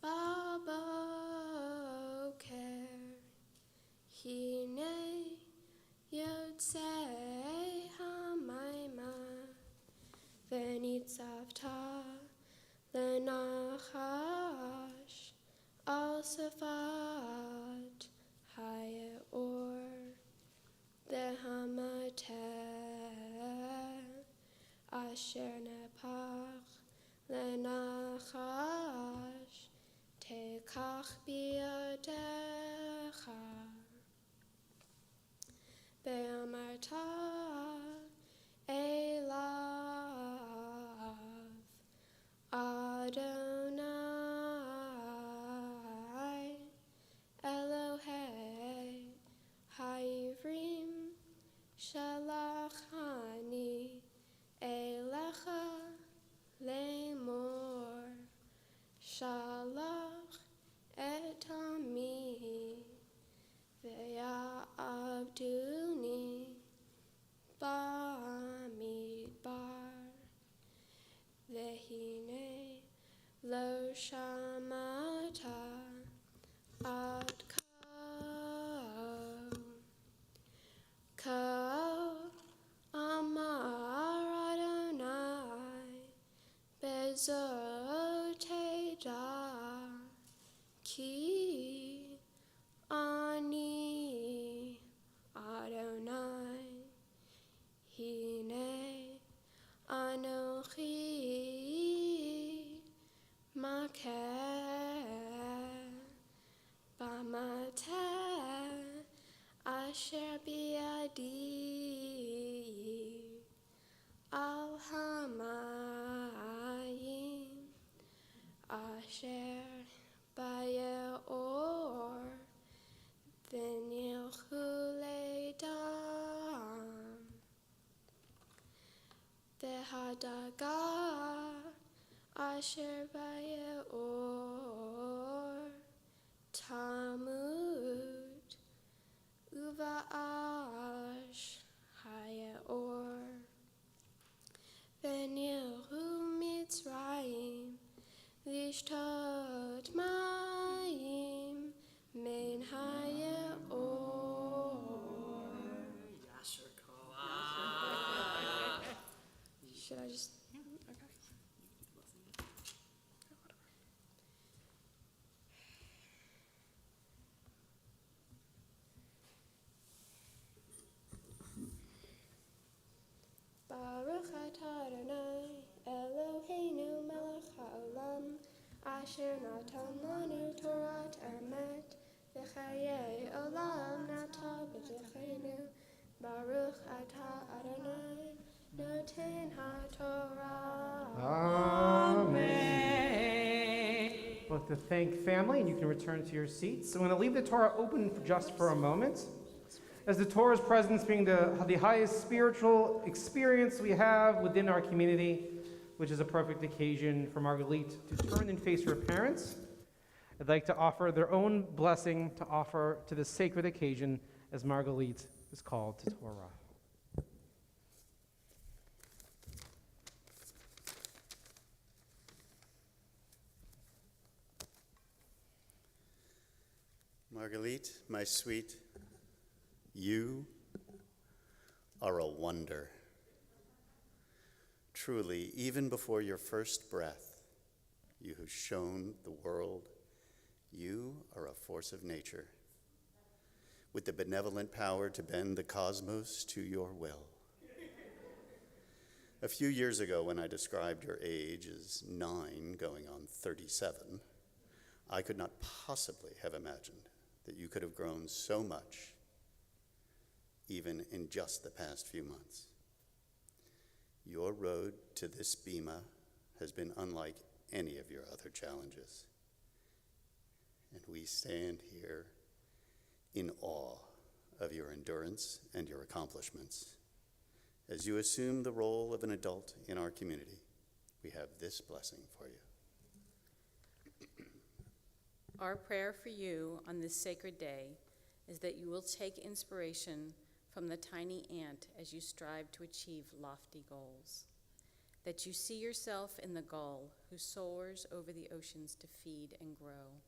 baboker hine yotzei hamayma v'nitzavta lenachash al safat hayeor v'hamateh asher nepach lenachash tekach biyadecha be'amarta elav Adonai Elohei ha'ivrim shalachani elecha lemor shalach et ami ve'ya'abduni Zoteja ki ani Adonai hine anochi makeh b'mateh asher biadi al hamayim asher bayeor v'nilchu leidam v'hadaga asher bayeor tamud uva'ash hayeor v'nilchu mitzrayim lishtot mayim min hayeor. Should I just? Okay. Baruch atah Adonai Eloheinu melech haolam asher natan lanu Torat emet v'chayei olam nata b'techenu. Baruch atah Adonai noten haTorah.
Amen. Both to thank family, and you can return to your seats. I'm going to leave the Torah open just for a moment, as the Torah's presence being the highest spiritual experience we have within our community, which is a perfect occasion for Margalit to turn and face her parents. I'd like to offer their own blessing to offer to this sacred occasion as Margalit is called to Torah.
Margalit, my sweet, you are a wonder. Truly, even before your first breath, you have shown the world you are a force of nature, with the benevolent power to bend the cosmos to your will. A few years ago, when I described your age as 9 going on 37, I could not possibly have imagined that you could have grown so much even in just the past few months. Your road to this bima has been unlike any of your other challenges. And we stand here in awe of your endurance and your accomplishments. As you assume the role of an adult in our community, we have this blessing for you.
Our prayer for you on this sacred day is that you will take inspiration from the tiny ant as you strive to achieve lofty goals, that you see yourself in the gull who soars over the oceans to feed and grow,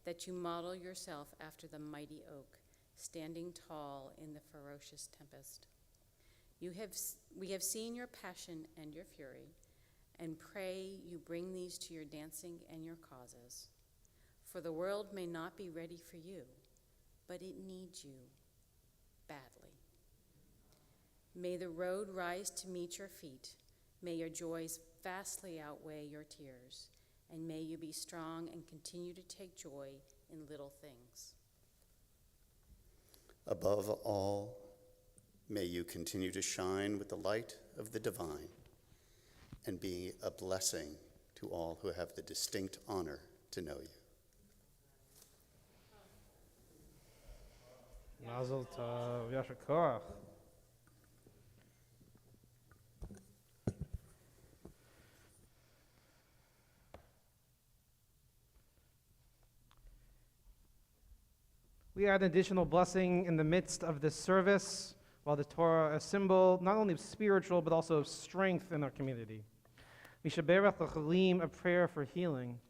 that you model yourself after the mighty oak, standing tall in the ferocious tempest. We have seen your passion and your fury, and pray you bring these to your dancing and your causes. For the world may not be ready for you, but it needs you badly. May the road rise to meet your feet. May your joys vastly outweigh your tears, and may you be strong and continue to take joy in little things.
Above all, may you continue to shine with the light of the divine and be a blessing to all who have the distinct honor to know you.
Mazel tov, Yasher Koach. We add an additional blessing in the midst of this service, while the Torah, a symbol not only of spiritual but also of strength in our community. Mishaberach l'chalim, a prayer for healing.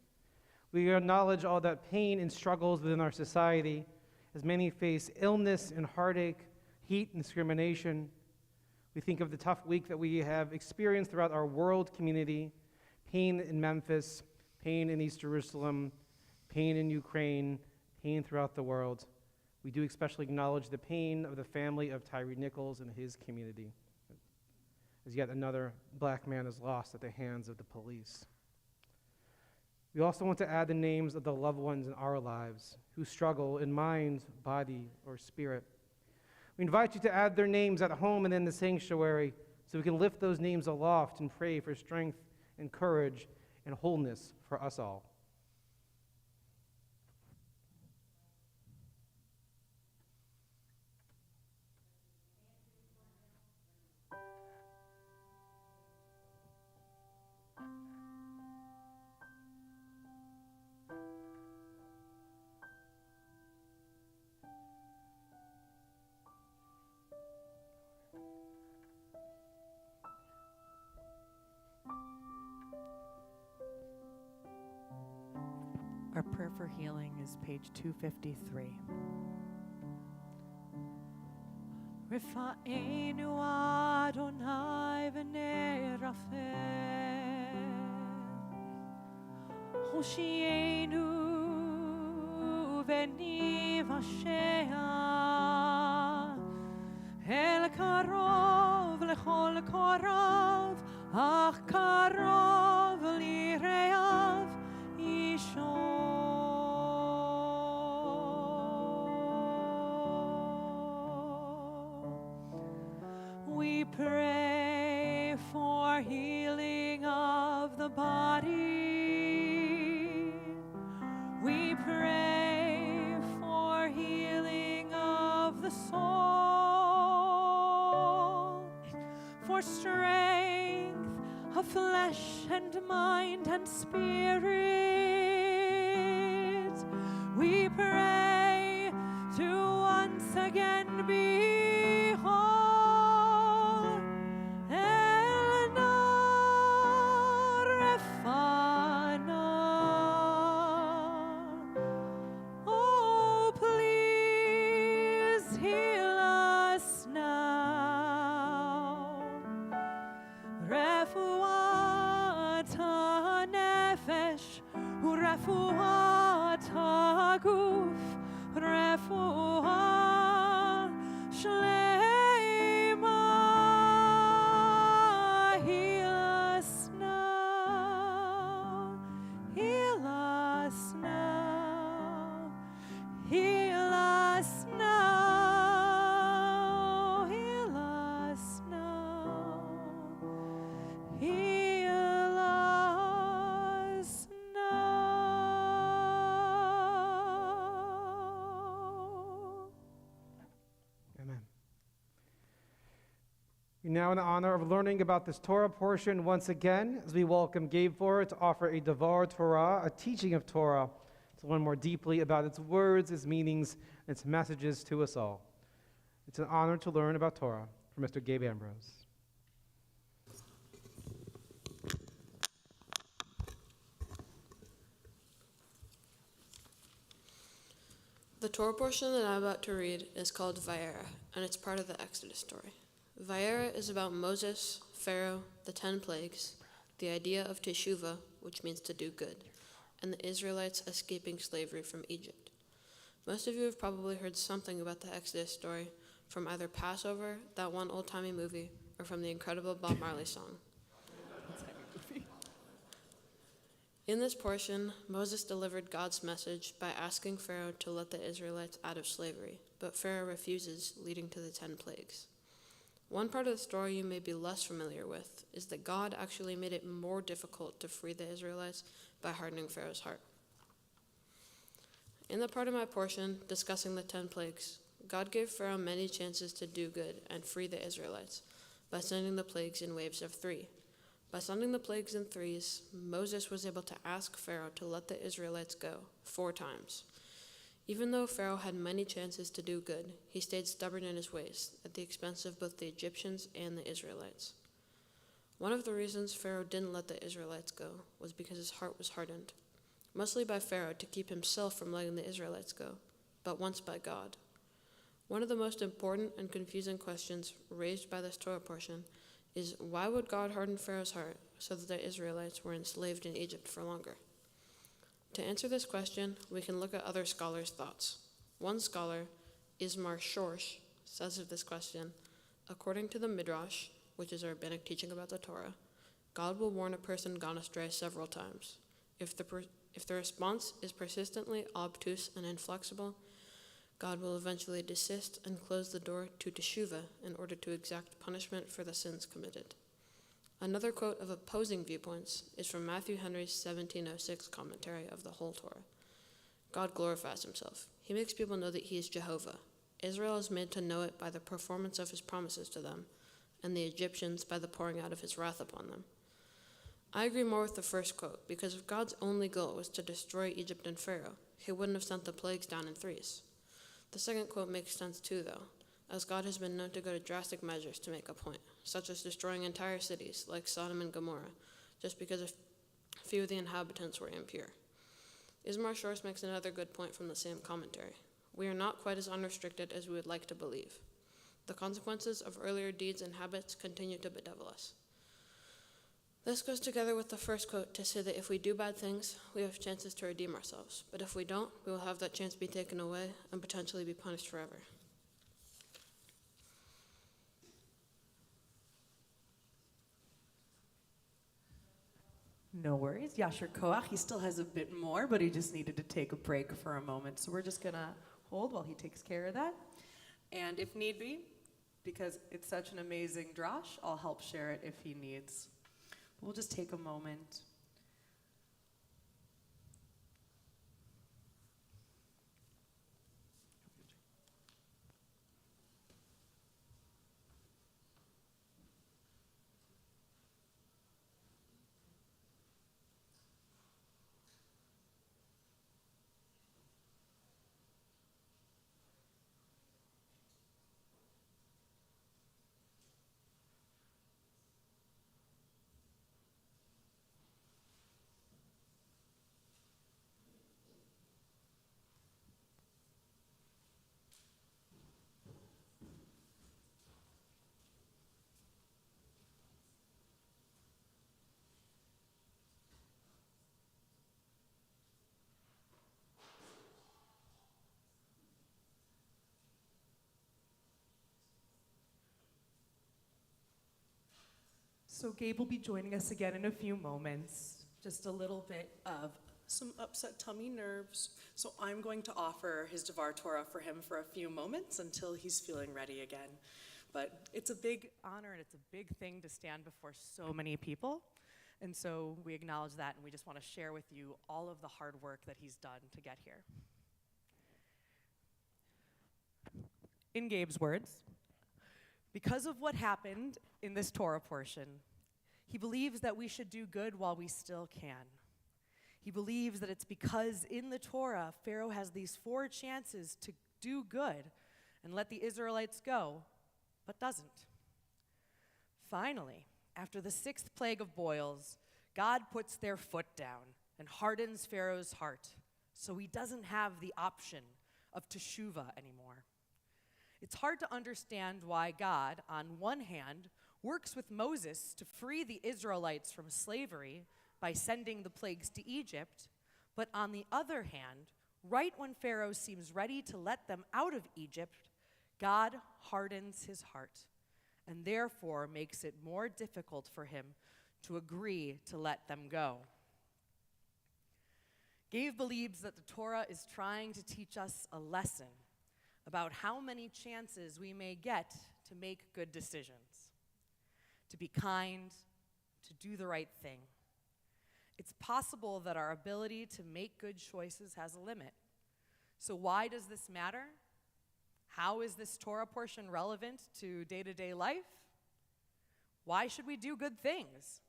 We acknowledge all that pain and struggles within our society, as many face illness and heartache, heat and discrimination. We think of the tough week that we have experienced throughout our world community. pain in Memphis, pain in East Jerusalem, pain in Ukraine, pain throughout the world. We do especially acknowledge the pain of the family of Tyree Nichols and his community, as yet another black man is lost at the hands of the police. We also want to add the names of the loved ones in our lives who struggle in mind, body, or spirit. We invite you to add their names at home and in the sanctuary so we can lift those names aloft and pray for strength and courage and wholeness for us all.
Our prayer for healing is page 253. Rifa'enu Adonai v'nei Raphael, Hoshienu v'nivashea, El karov lechol korav, ach karov lireav ishon. We pray for healing of the body. We pray for healing of the soul, for strength of flesh and mind and spirit. We pray to once again be whole. Oh, please heal us now. Refuat ha-nefesh, urefuat ha-guf, refuat shlema. Heal us now, heal us now, heal us now, heal us now, heal us now.
Amen. We now in the honor of learning about this Torah portion once again, as we welcome Gabe Forward to offer a Devar Torah, a teaching of Torah, to learn more deeply about its words, its meanings, and its messages to us all. It's an honor to learn about Torah from Mr. Gabe Ambrose.
The Torah portion that I'm about to read is called Vayera, and it's part of the Exodus story. Vayera is about Moses, Pharaoh, the 10 plagues, the idea of teshuvah, which means to do good, and the Israelites escaping slavery from Egypt. Most of you have probably heard something about the Exodus story from either Passover, that one old-timey movie, or from the incredible Bob Marley song. In this portion, Moses delivered God's message by asking Pharaoh to let the Israelites out of slavery, but Pharaoh refuses, leading to the 10 plagues. One part of the story you may be less familiar with is that God actually made it more difficult to free the Israelites by hardening Pharaoh's heart. In the part of my portion discussing the 10 plagues, God gave Pharaoh many chances to do good and free the Israelites by sending the plagues in waves of 3. By sending the plagues in threes, Moses was able to ask Pharaoh to let the Israelites go 4 times. Even though Pharaoh had many chances to do good, he stayed stubborn in his ways, at the expense of both the Egyptians and the Israelites. One of the reasons Pharaoh didn't let the Israelites go was because his heart was hardened, mostly by Pharaoh to keep himself from letting the Israelites go, but once by God. One of the most important and confusing questions raised by this Torah portion is, why would God harden Pharaoh's heart so that the Israelites were enslaved in Egypt for longer? To answer this question, we can look at other scholars' thoughts. One scholar, Ismar Shorsh, says of this question, according to the Midrash, which is a rabbinic teaching about the Torah, God will warn a person gone astray several times. If the response is persistently obtuse and inflexible, God will eventually desist and close the door to teshuvah in order to exact punishment for the sins committed. Another quote of opposing viewpoints is from Matthew Henry's 1706 commentary of the whole Torah. God glorifies himself. He makes people know that he is Jehovah. Israel is made to know it by the performance of his promises to them, and the Egyptians by the pouring out of his wrath upon them. I agree more with the first quote, because if God's only goal was to destroy Egypt and Pharaoh, he wouldn't have sent the plagues down in threes. The second quote makes sense too, though, as God has been known to go to drastic measures to make a point, such as destroying entire cities like Sodom and Gomorrah, just because a few of the inhabitants were impure. Ismar Shorsh makes another good point from the same commentary. We are not quite as unrestricted as we would like to believe. The consequences of earlier deeds and habits continue to bedevil us. This goes together with the first quote to say that if we do bad things, we have chances to redeem ourselves. But if we don't, we will have that chance be taken away and potentially be punished forever.
No worries. Yasher Koach, he still has a bit more, but he just needed to take a break for a moment. So we're just going to hold while he takes care of that. And if need be, because it's such an amazing drash, I'll help share it if he needs. We'll just take a moment. So Gabe will be joining us again in a few moments. Just a little bit of
some upset tummy nerves. So I'm going to offer his Devar Torah for him for a few moments until he's feeling ready again. But
it's a big honor and it's a big thing to stand before so many people. And so we acknowledge that, and we just want to share with you all of the hard work that he's done to get here. In Gabe's words, because of what happened in this Torah portion, he believes that we should do good while we still can. He believes that it's because in the Torah, Pharaoh has these 4 chances to do good and let the Israelites go, but doesn't. Finally, after the 6th plague of boils, God puts their foot down and hardens Pharaoh's heart, so he doesn't have the option of teshuvah anymore. It's hard to understand why God, on one hand, works with Moses to free the Israelites from slavery by sending the plagues to Egypt, but on the other hand, right when Pharaoh seems ready to let them out of Egypt, God hardens his heart and therefore makes it more difficult for him to agree to let them go. Gabe believes that the Torah is trying to teach us a lesson about how many chances we may get to make good decisions, to be kind, to do the right thing. It's possible that our ability to make good choices has a limit. So why does this matter? How is this Torah portion relevant to day-to-day life? Why should we do good things?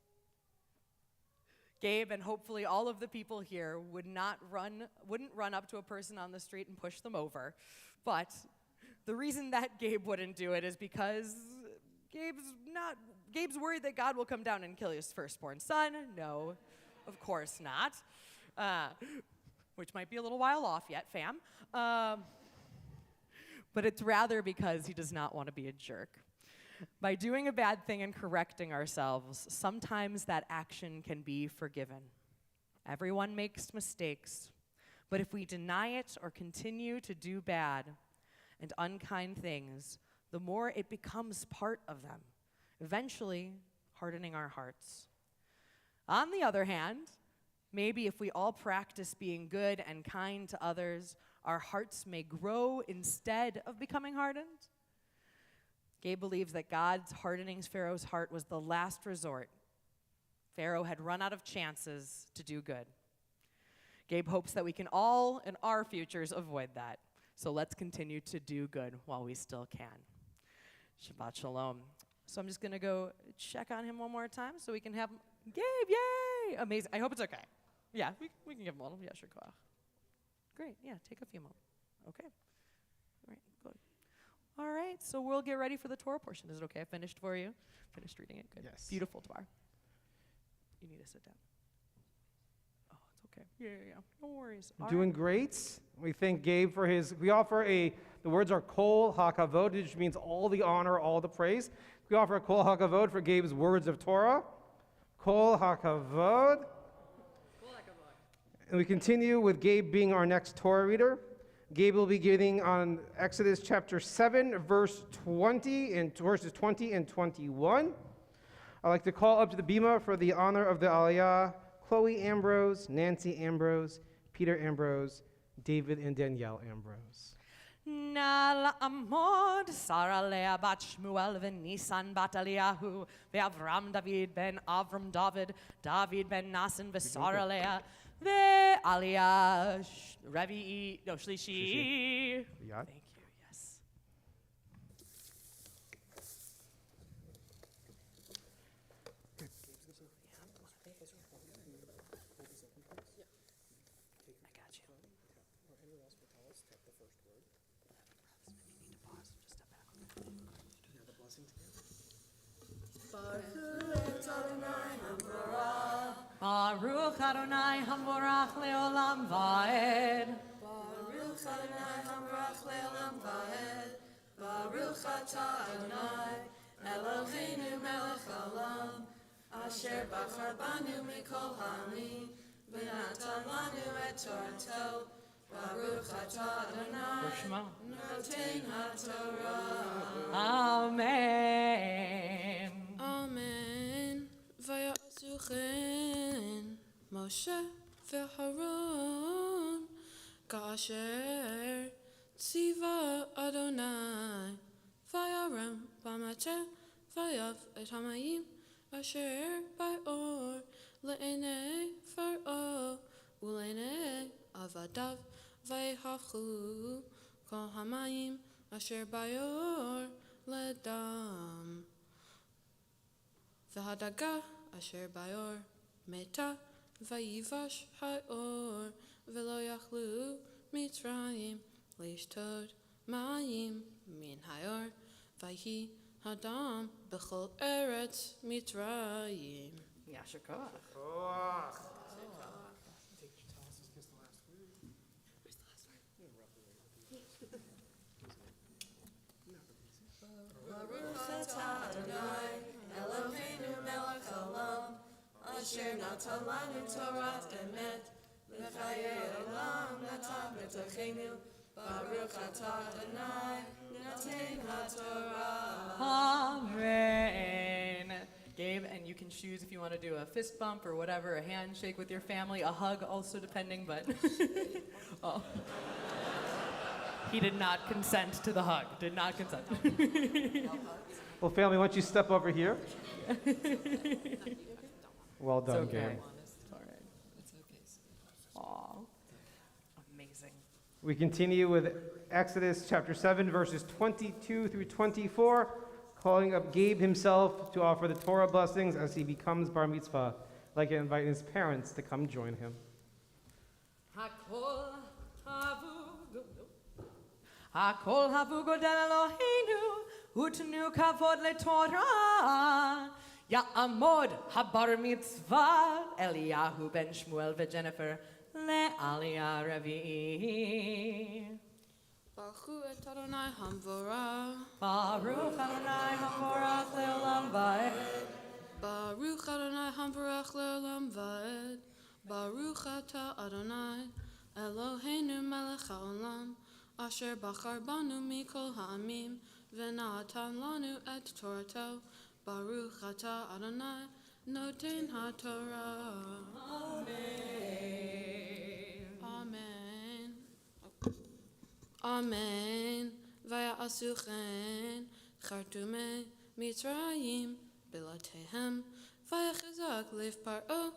Gabe and hopefully all of the people here wouldn't run up to a person on the street and push them over. But the reason that Gabe wouldn't do it is because Gabe's worried that God will come down and kill his firstborn son. No, of course not. Which might be a little while off yet, fam. But it's rather because he does not want to be a jerk. By doing a bad thing and correcting ourselves, sometimes that action can be forgiven. Everyone makes mistakes, but if we deny it or continue to do bad and unkind things, the more it becomes part of them, eventually hardening our hearts. On the other hand, maybe if we all practice being good and kind to others, our hearts may grow instead of becoming hardened. Gabe believes that God's hardening Pharaoh's heart was the last resort. Pharaoh had run out of chances to do good. Gabe hopes that we can all in our futures avoid that. So let's continue to do good while we still can. Shabbat shalom. So I'm just going to go check on him one more time so we can have him. Gabe, yay! Amazing. I hope it's okay. Yeah, we can give him a little. Yeah, sure. Great. Yeah, take a few moments. Okay. All right, good. All right, so we'll get ready for the Torah portion. Is it okay? I finished for you? Finished reading it? Good.
Yes.
Beautiful, Tvar. You need to sit down. Oh, it's okay. Yeah. No worries. All
Doing great. We thank Gabe for we offer the words are kol hakavod, which means all the honor, all the praise. We offer a kol hakavod for Gabe's words of Torah. Kol hakavod. And we continue with Gabe being our next Torah reader. Gabe will be beginning on Exodus chapter 7, verses 20 and 21. I'd like to call up to the bima for the honor of the Aliyah, Chloe Ambrose, Nancy Ambrose, Peter Ambrose, David and Danielle Ambrose.
Na la'amod Sarah Leah bat Shmuel v'Nisan bat Eliyahu ve'Avram David ben Avram David ben Nasan v'Sarah Leah ve'Aliyah Shlishi.
Yad.
Thank you, yes. I got you. Baruch Adonai Hamborach Leolam Vaed.
Baruch Adonai Hamborach Leolam Vaed. Baruch Atah Adonai Eloheinu Melech Haolam Asher Bachar Banu Mikol Ha'ami V'natan Lanu Et Torato. Baruch Atah Adonai Noten HaTorah.
Amen.
Amen. Vayasuchen Moshe v'Haron Kasher Tziva Adonai Vayarem B'Macheh Vayav Et Hamayim Asher Ba'or Le'enei Far'o Ule'enei Avadav Vayhavchu Kol Hamayim Asher Ba'or Ledam V'hadaga asher bayor meta vayivash haor v'lo yachlu mitzrayim lishtod ma'ayim min hayor vayhi hadam b'chol eretz mitzrayim.
Yashikah.
Baruch Atah Adonai Eloheinu Melech Haolam Asher natan lanu Torat Emet V'chayei Olam natan b'tochenu. Baruch Atah Adonai Noten HaTorah.
Amen. Gabe, and you can choose if you want to do a fist bump or whatever, a handshake with your family, a hug also depending, but oh. He did not consent to the hug. Did not consent.
Well, family, why don't you step over here? Well
It's
done,
okay.
Gabe.
It's all right. It's okay. Aw. Amazing.
We continue with Exodus chapter 7, verses 22 through 24, calling up Gabe himself to offer the Torah blessings as he becomes bar mitzvah. I'd like to invite his parents to come join him.
Hakol havu godel Eloheinu, utnu kavod leTorah. Ya'amod habar mitzvah, Eliyahu ben Shmuel veJennifer le'aliyah revi'i.
Baruch et Adonai Hamvorah.
Baruch Adonai Hamvorach Leolam Vaed.
Baruch Adonai Hamvorach Leolam Vaed. Baruch Ata Adonai Eloheinu melech haolam asher bachar banu mikol ha'amim v'natan lanu et Torato. Baruch Ata Adonai noten ha'Torah. Amen. Amen. Vaya'asuchen chartume Mitzrayim bilatehem vayachizak lev paro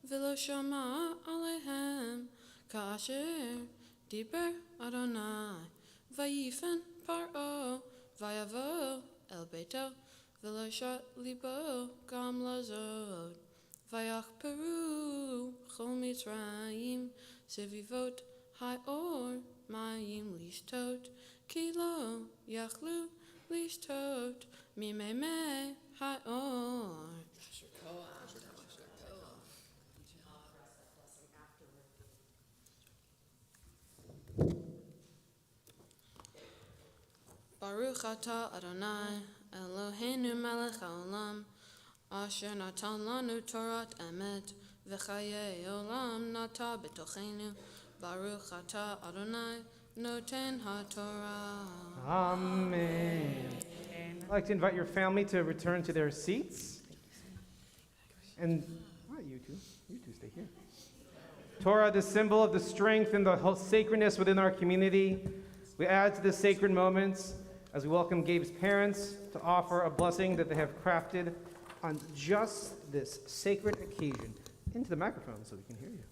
v'lo shama alehem ka'asher diber Adonai vayifen paro vayavo el beito v'lo shat libo gam lazod vayach peru chol Mitzrayim sevivot ha'or mayim lishtot ki lo yachlu lishtot mimeme ha'or. Baruch Ata Adonai Eloheinu melech haolam asher natan lanu Torat emet v'chayei olam nata b'tochenu. Baruch Ata Adonai noten ha'Torah.
Amen. I'd like to invite your family to return to their seats. And you two stay here. Torah, the symbol of the strength and the whole sacredness within our community. We add to the sacred moments as we welcome Gabe's parents to offer a blessing that they have crafted on just this sacred occasion. Into the microphone so we can hear you.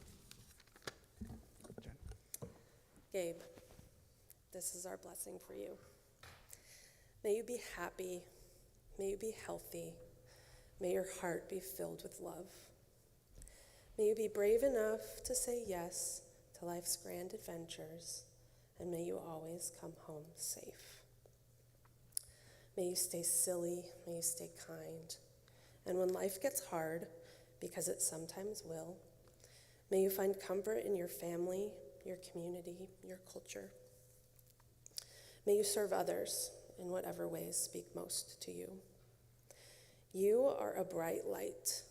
Gabe, this is our blessing for you. May you be happy. May you be healthy. May your heart be filled with love. May you be brave enough to say yes to life's grand adventures, and may you always come home safe. May you stay silly. May you stay kind. And when life gets hard, because it sometimes will, may you find comfort in your family, your community, your culture. May you serve others in whatever ways speak most to you. You are a bright light.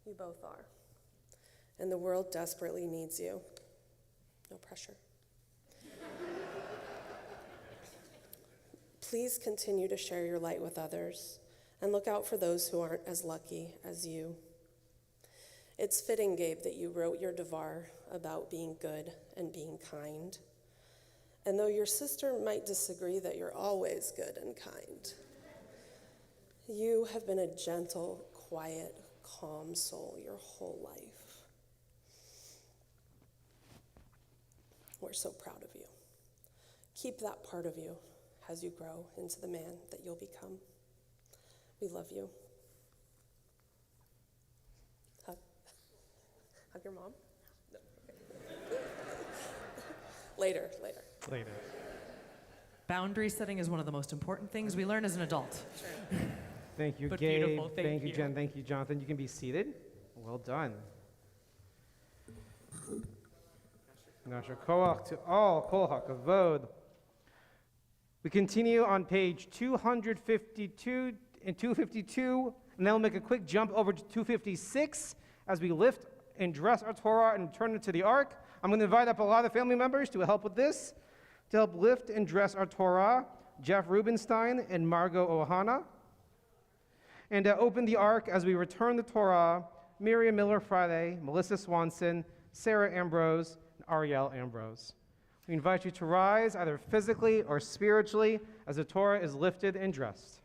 You both are. And the world desperately needs you. No pressure. Please continue to share your light with others and look out for those who aren't as lucky as you. It's fitting, Gabe, that you wrote your devar about being good and being kind. And though your sister might disagree that you're always good and kind, you have been a gentle, quiet, calm soul your whole life. We're so proud of you. Keep that part of you as you grow into the man that you'll become. We love you. Hug your mom? No. Okay. Later.
Boundary setting is one of the most important things we learn as an adult.
Thank you,
But
Gabe.
beautiful, thank you.
Jen. Thank you, Jonathan. You can be seated. Well done. Nasher koach to all kol hakavod. We continue on page 252 and 252, and then we'll make a quick jump over to 256 as we lift and dress our Torah and turn it to the ark. I'm going to invite up a lot of family members to help with this, to help lift and dress our Torah, Jeff Rubenstein and Margot Ohana. And to open the ark as we return the Torah, Miriam Miller Friday, Melissa Swanson, Sarah Ambrose, and Ariel Ambrose. We invite you to rise either physically or spiritually as the Torah is lifted and dressed.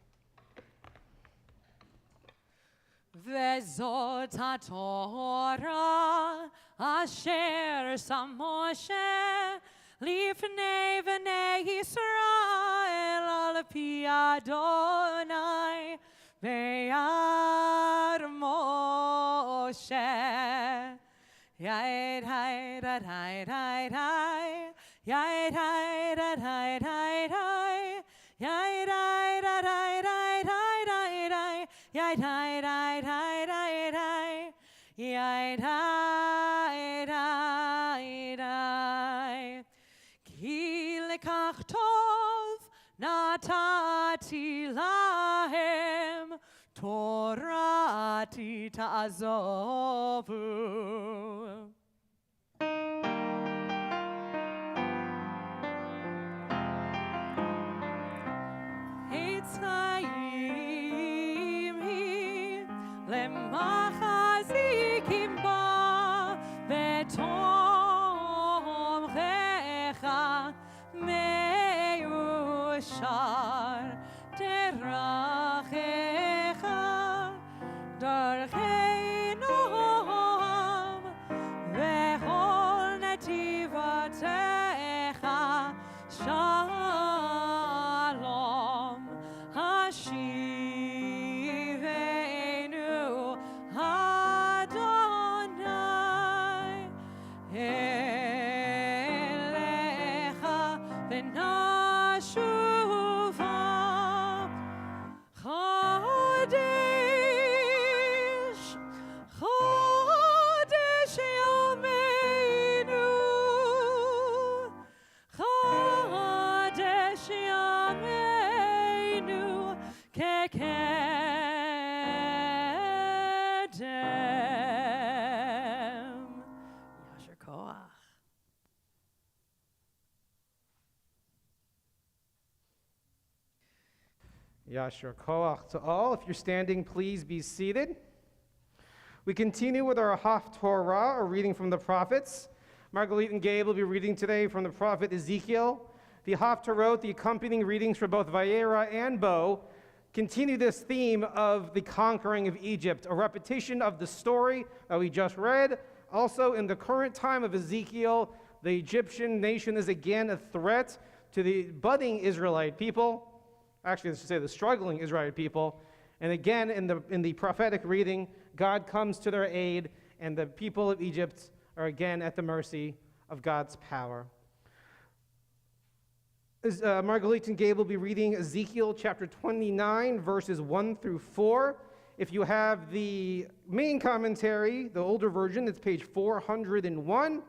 Vezot haTorah asher sam Moshe lifnei bnei Yisrael al pi Adonai ve'ad Moshe yai hai da hai hai hai yai hai da hai hai hai yai hai da hai hai hai hai yai hai hai hai hai hai yai hai hai hai ki lekach Torati lahem, Torati ta'azovu. Eitz chaim hi, lemachazikim ba, v'tomchecha meushar, derachecha, darchei noam, v'chol netivatecha, shalom, hashivenu Adonai elecha v'nashuva Chodesh, Chodesh Yameinu, Chodesh Yameinu, Kekedem. Yasher Koach.
Yasher Koach to all. If you're standing, please be seated. We continue with our Haftorah, or reading from the prophets. Marguerite and Gabe will be reading today from the prophet Ezekiel. The Haftorah, the accompanying readings for both Vayera and Bo, continue this theme of the conquering of Egypt, a repetition of the story that we just read. Also, in the current time of Ezekiel, the Egyptian nation is again a threat to the budding Israelite people. Actually, I should say the struggling Israelite people. And again, in the prophetic reading, God comes to their aid, and the people of Egypt are again at the mercy of God's power. Marguerite and Gabe will be reading Ezekiel chapter 29, verses 1 through 4. If you have the main commentary, the older version, it's page 401.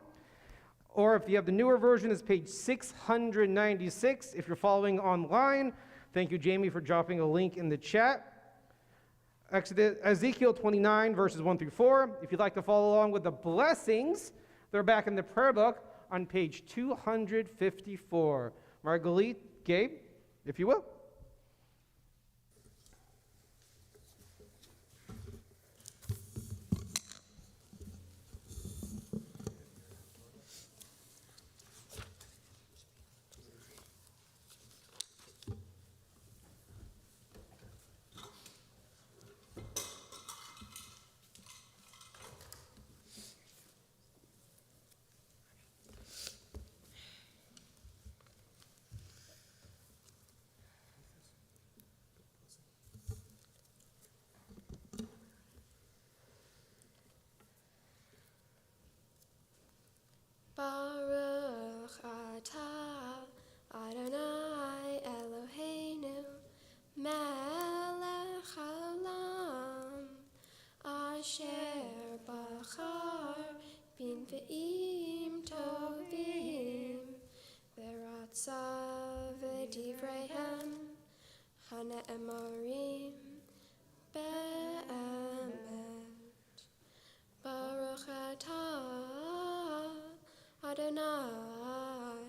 Or if you have the newer version, it's page 696. If you're following online, thank you, Jamie, for dropping a link in the chat. Ezekiel 29, verses 1 through 4. If you'd like to follow along with the blessings, they're back in the prayer book on page 254. Marguerite, Gabe, if you will.
Baruch atah Adonai Eloheinu melech haolam asher bachar b'nvi'im tovim v'ratza v'divreihem hane'emarim be'emet. Baruch atah Adonai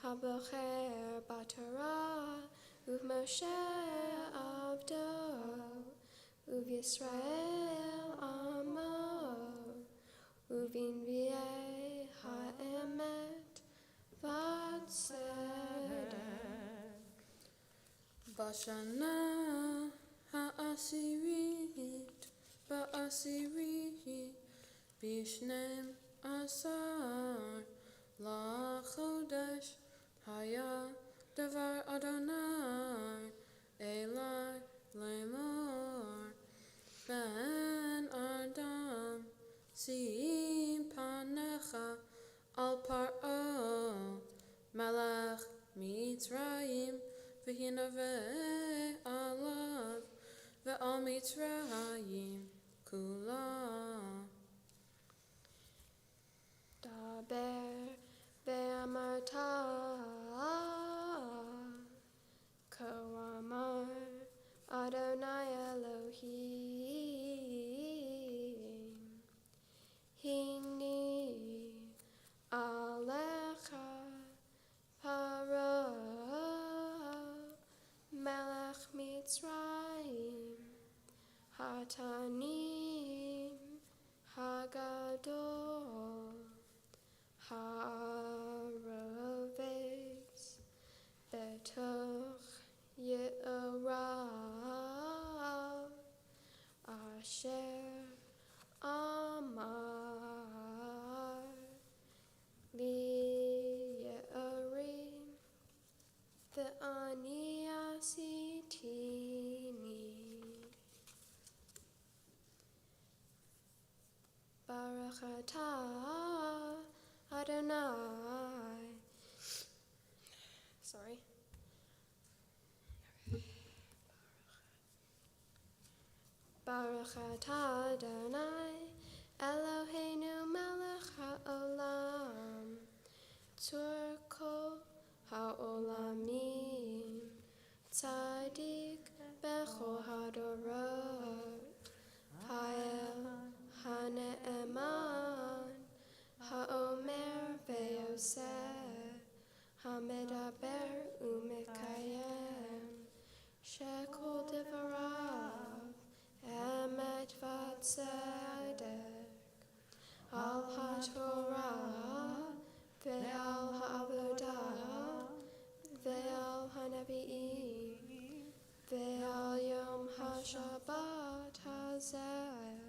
habocher b'Torah u'Moshe avdo u'Yisrael amo u'v'nvi'ei ha'emet v'tzedek.
Bashana ha'asirit ba'asirit b'shnem Asar lachodesh haya devar Adonai Elai lemor ben Adam sim panecha al paro malach Mitzrayim v'hinaveh alav ve'al Mitzrayim kula.
Daber ve'amarta כה אמר Amar li ye'ori ve'ani asitini Baruch atah Adonai. Sorry. Baruch atah Adonai Eloheinu melech haolam tzur kol haolamim tzadik bechol hadorot ha'el ha'ne'eman ha'omer ve'yoseh ha'medaber u'mekayem shekol devarav emet v'tzedek al ha'torah ve'al ha'avodah ve'al ha'nevi'im ve'al yom ha'shabbat hazeh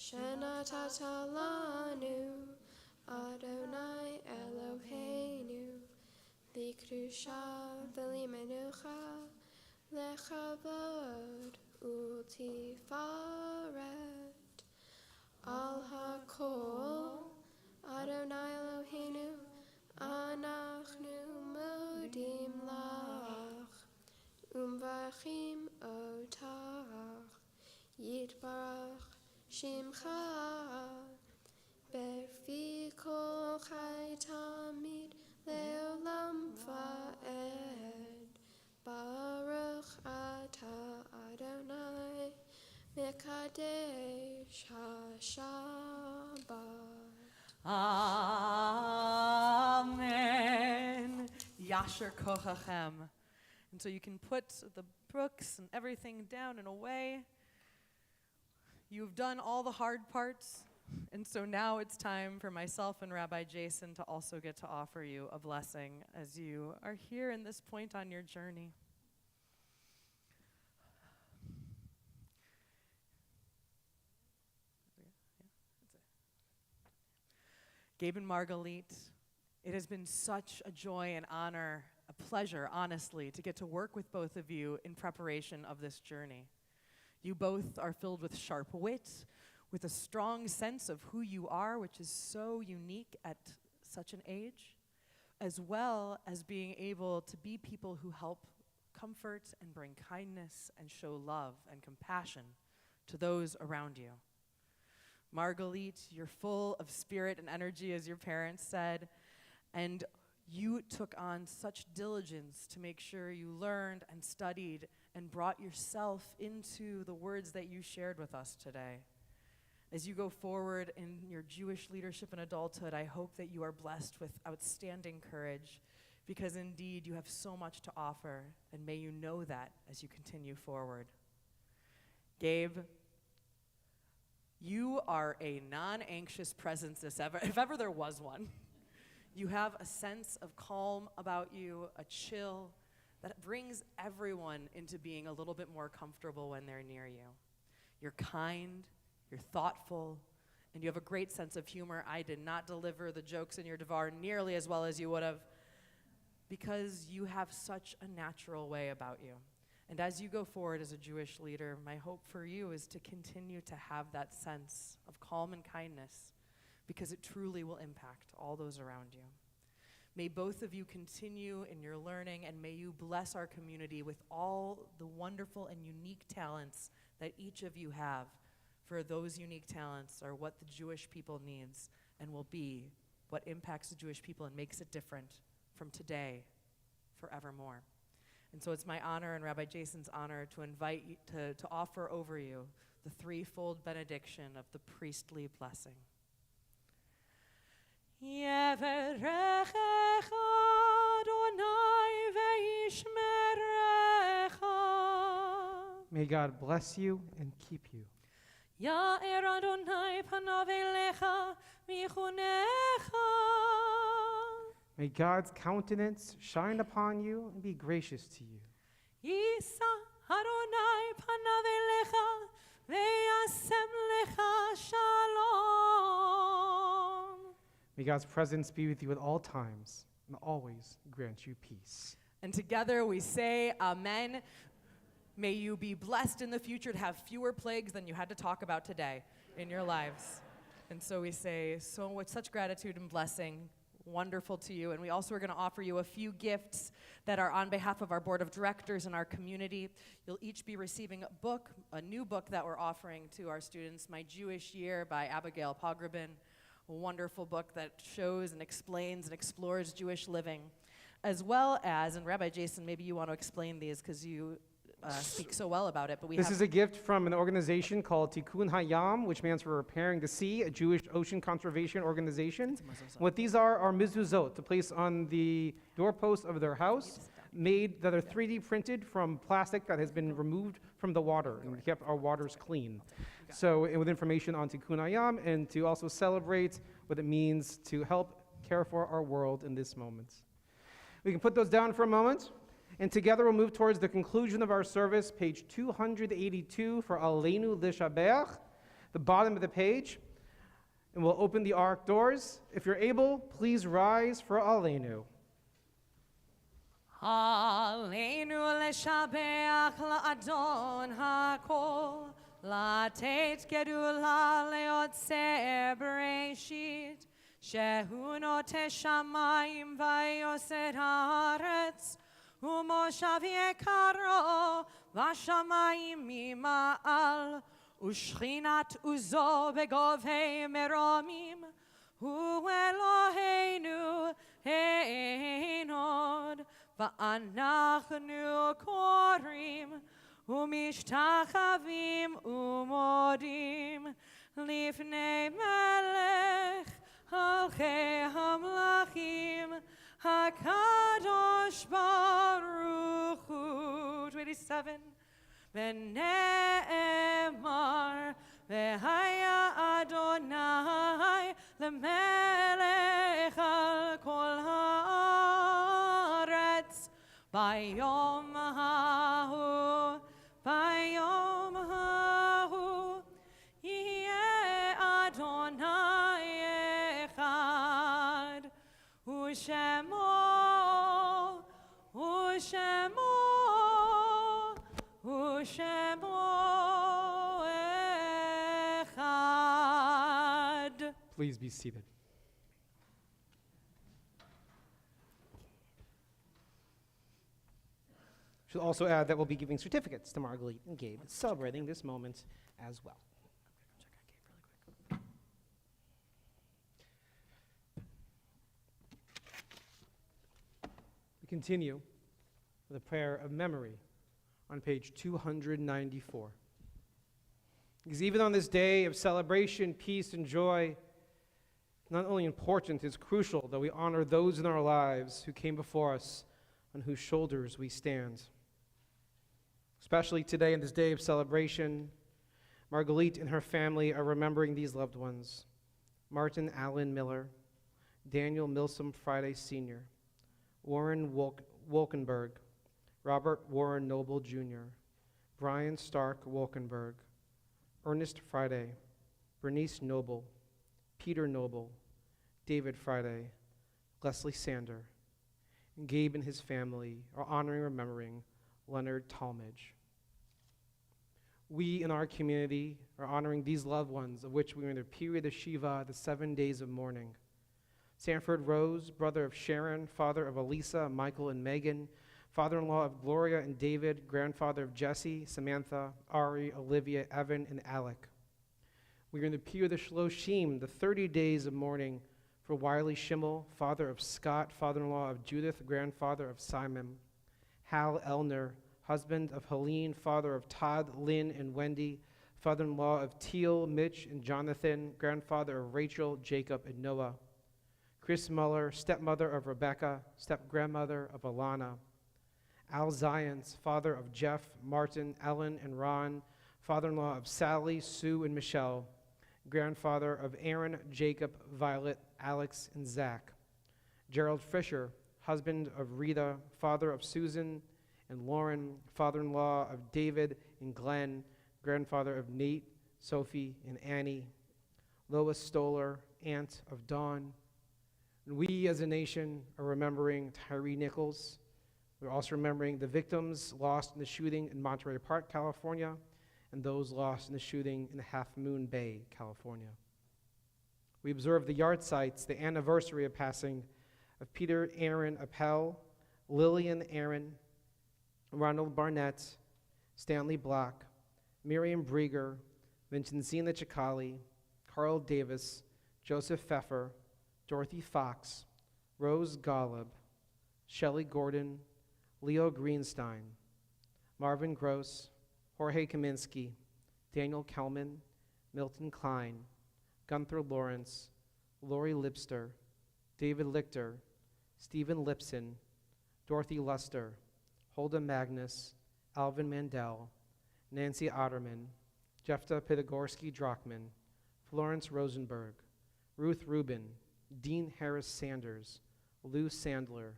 shenatata lanu Adonai Eloheinu likdusha v'limenucha lechavod ultifaret al hakol Adonai Eloheinu anachnu modim lach umvachim otach yitbarach shimcha berfi kol chai tamid leolam va'ed Baruch atah Adonai mekadesh ha-Shabbat.
Amen. Yasher kochachem. And so you can put the books and everything down and away. You've done all the hard parts. And so now it's time for myself and Rabbi Jason to also get to offer you a blessing as you are here in this point on your journey. Gabe and Margalit, it has been such a joy and honor, a pleasure, honestly, to get to work with both of you in preparation of this journey. You both are filled with sharp wit, with a strong sense of who you are, which is so unique at such an age, as well as being able to be people who help comfort and bring kindness and show love and compassion to those around you. Margalit, you're full of spirit and energy, as your parents said, and you took on such diligence to make sure you learned and studied and brought yourself into the words that you shared with us today. As you go forward in your Jewish leadership and adulthood, I hope that you are blessed with outstanding courage, because indeed you have so much to offer, and may you know that as you continue forward. Gabe, you are a non-anxious presence if ever there was one. You have a sense of calm about you, a chill that brings everyone into being a little bit more comfortable when they're near you. You're kind, you're thoughtful, and you have a great sense of humor. I did not deliver the jokes in your devar nearly as well as you would have, because you have such a natural way about you. And as you go forward as a Jewish leader, my hope for you is to continue to have that sense of calm and kindness, because it truly will impact all those around you. May both of you continue in your learning, and may you bless our community with all the wonderful and unique talents that each of you have, for those unique talents are what the Jewish people needs and will be what impacts the Jewish people and makes it different from today forevermore. And so it's my honor and Rabbi Jason's honor to invite you to offer over you the threefold benediction of the priestly blessing. Yevarechecha Adonai ve'yishmerecha.
May God bless you and keep you.
Ya'er Adonai panav elecha v'yichunecha.
May God's countenance shine upon you and be gracious to you.
Yisa Adonai panav elecha ve'yasem lecha shalom.
May God's presence be with you at all times and always grant you peace.
And together we say, Amen. May you be blessed in the future to have fewer plagues than you had to talk about today in your lives. And so we say, so with such gratitude and blessing, wonderful to you. And we also are going to offer you a few gifts that are on behalf of our board of directors and our community. You'll each be receiving a new book that we're offering to our students, My Jewish Year by Abigail Pogrobin, a wonderful book that shows and explains and explores Jewish living, as well as, and Rabbi Jason, maybe you want to explain these because you speak so well about it, but
This is a gift from an organization called Tikkun Hayam, which stands for Repairing the Sea, a Jewish ocean conservation organization. What these are mezuzot, to place on the doorposts of their house, that are 3D printed from plastic that has been removed from the water and kept our waters clean. So with information on Tikkun Hayam, and to also celebrate what it means to help care for our world in this moment. We can put those down for a moment. And together we'll move towards the conclusion of our service, page 282 for Aleinu L'Shabeach, the bottom of the page. And we'll open the ark doors. If you're able, please rise for Aleinu.
Aleinu L'Shabeach La'adon HaKol, La'tet Gedula Le'otzeh Bereshit, Shehu Noteh Shamayim Vayoseh Haaretz, ומושב יקרו והשמיים ממעל ושכינת עוזו בגובי מרומים הוא אלוהינו אין עוד ואנחנו קוראים ומשתחווים ומודים לפני מלך מלכי המלכים HaKadosh Baruch Hu. 27. V'ne'emar v'haya Adonai l'melech al kol haaretz bayom hahu yeh Adonai echad Ushemo echad.
Please be seated. Should also add that we'll be giving certificates to Margalit and Gabe, celebrating this moment as well. We continue with a prayer of memory on page 294. Because even on this day of celebration, peace, and joy, not only important, it's crucial that we honor those in our lives who came before us, on whose shoulders we stand. Especially today, in this day of celebration, Margalit and her family are remembering these loved ones: Martin Allen Miller, Daniel Milsom Friday Sr., Warren Wolkenberg, Robert Warren Noble Jr., Brian Stark Wolkenberg, Ernest Friday, Bernice Noble, Peter Noble, David Friday, Leslie Sander, and Gabe and his family are honoring and remembering Leonard Talmadge. We in our community are honoring these loved ones, of which we are in the period of Shiva, the 7 days of mourning. Sanford Rose, brother of Sharon, father of Elisa, Michael, and Megan, father-in-law of Gloria and David, grandfather of Jesse, Samantha, Ari, Olivia, Evan, and Alec. We are in the period of Shloshim, the 30 days of mourning, for Wiley Schimmel, father of Scott, father-in-law of Judith, grandfather of Simon, Hal Elner, husband of Helene, father of Todd, Lynn, and Wendy, father-in-law of Teal, Mitch, and Jonathan, grandfather of Rachel, Jacob, and Noah, Chris Muller, stepmother of Rebecca, step-grandmother of Alana, Al Zions, father of Jeff, Martin, Ellen, and Ron, father-in-law of Sally, Sue, and Michelle, grandfather of Aaron, Jacob, Violet, Alex, and Zach, Gerald Fisher, husband of Rita, father of Susan and Lauren, father-in-law of David and Glenn, grandfather of Nate, Sophie, and Annie, Lois Stoller, aunt of Dawn, And we as a nation are remembering Tyree Nichols. We're also remembering the victims lost in the shooting in Monterey Park, California, and those lost in the shooting in Half Moon Bay, California. We observe the yard sites, the anniversary of passing of Peter Aaron Appel, Lillian Aaron, Ronald Barnett, Stanley Block, Miriam Brieger, Vincenzina Cicali, Carl Davis, Joseph Pfeffer, Dorothy Fox, Rose Golub, Shelley Gordon, Leo Greenstein, Marvin Gross, Jorge Kaminsky, Daniel Kelman, Milton Klein, Gunther Lawrence, Lori Lipster, David Lichter, Stephen Lipson, Dorothy Luster, Hulda Magnus, Alvin Mandel, Nancy Otterman, Jefta Pitigorski-Drockman, Florence Rosenberg, Ruth Rubin, Dean Harris Sanders, Lou Sandler,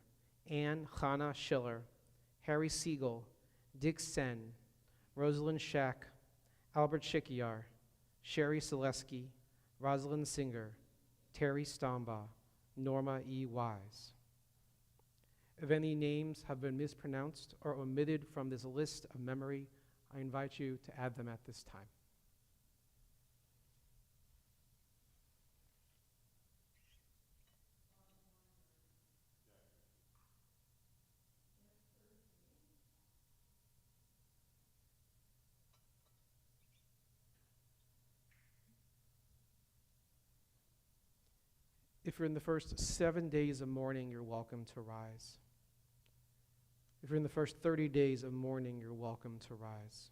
Anne Hannah Schiller, Harry Siegel, Dick Sen, Rosalind Shack, Albert Shikiar, Sherry Selesky, Rosalind Singer, Terry Stombaugh, Norma E. Wise. If any names have been mispronounced or omitted from this list of memory, I invite you to add them at this time. If you're in the first 7 days of mourning, you're welcome to rise. If you're in the first 30 days of mourning, you're welcome to rise.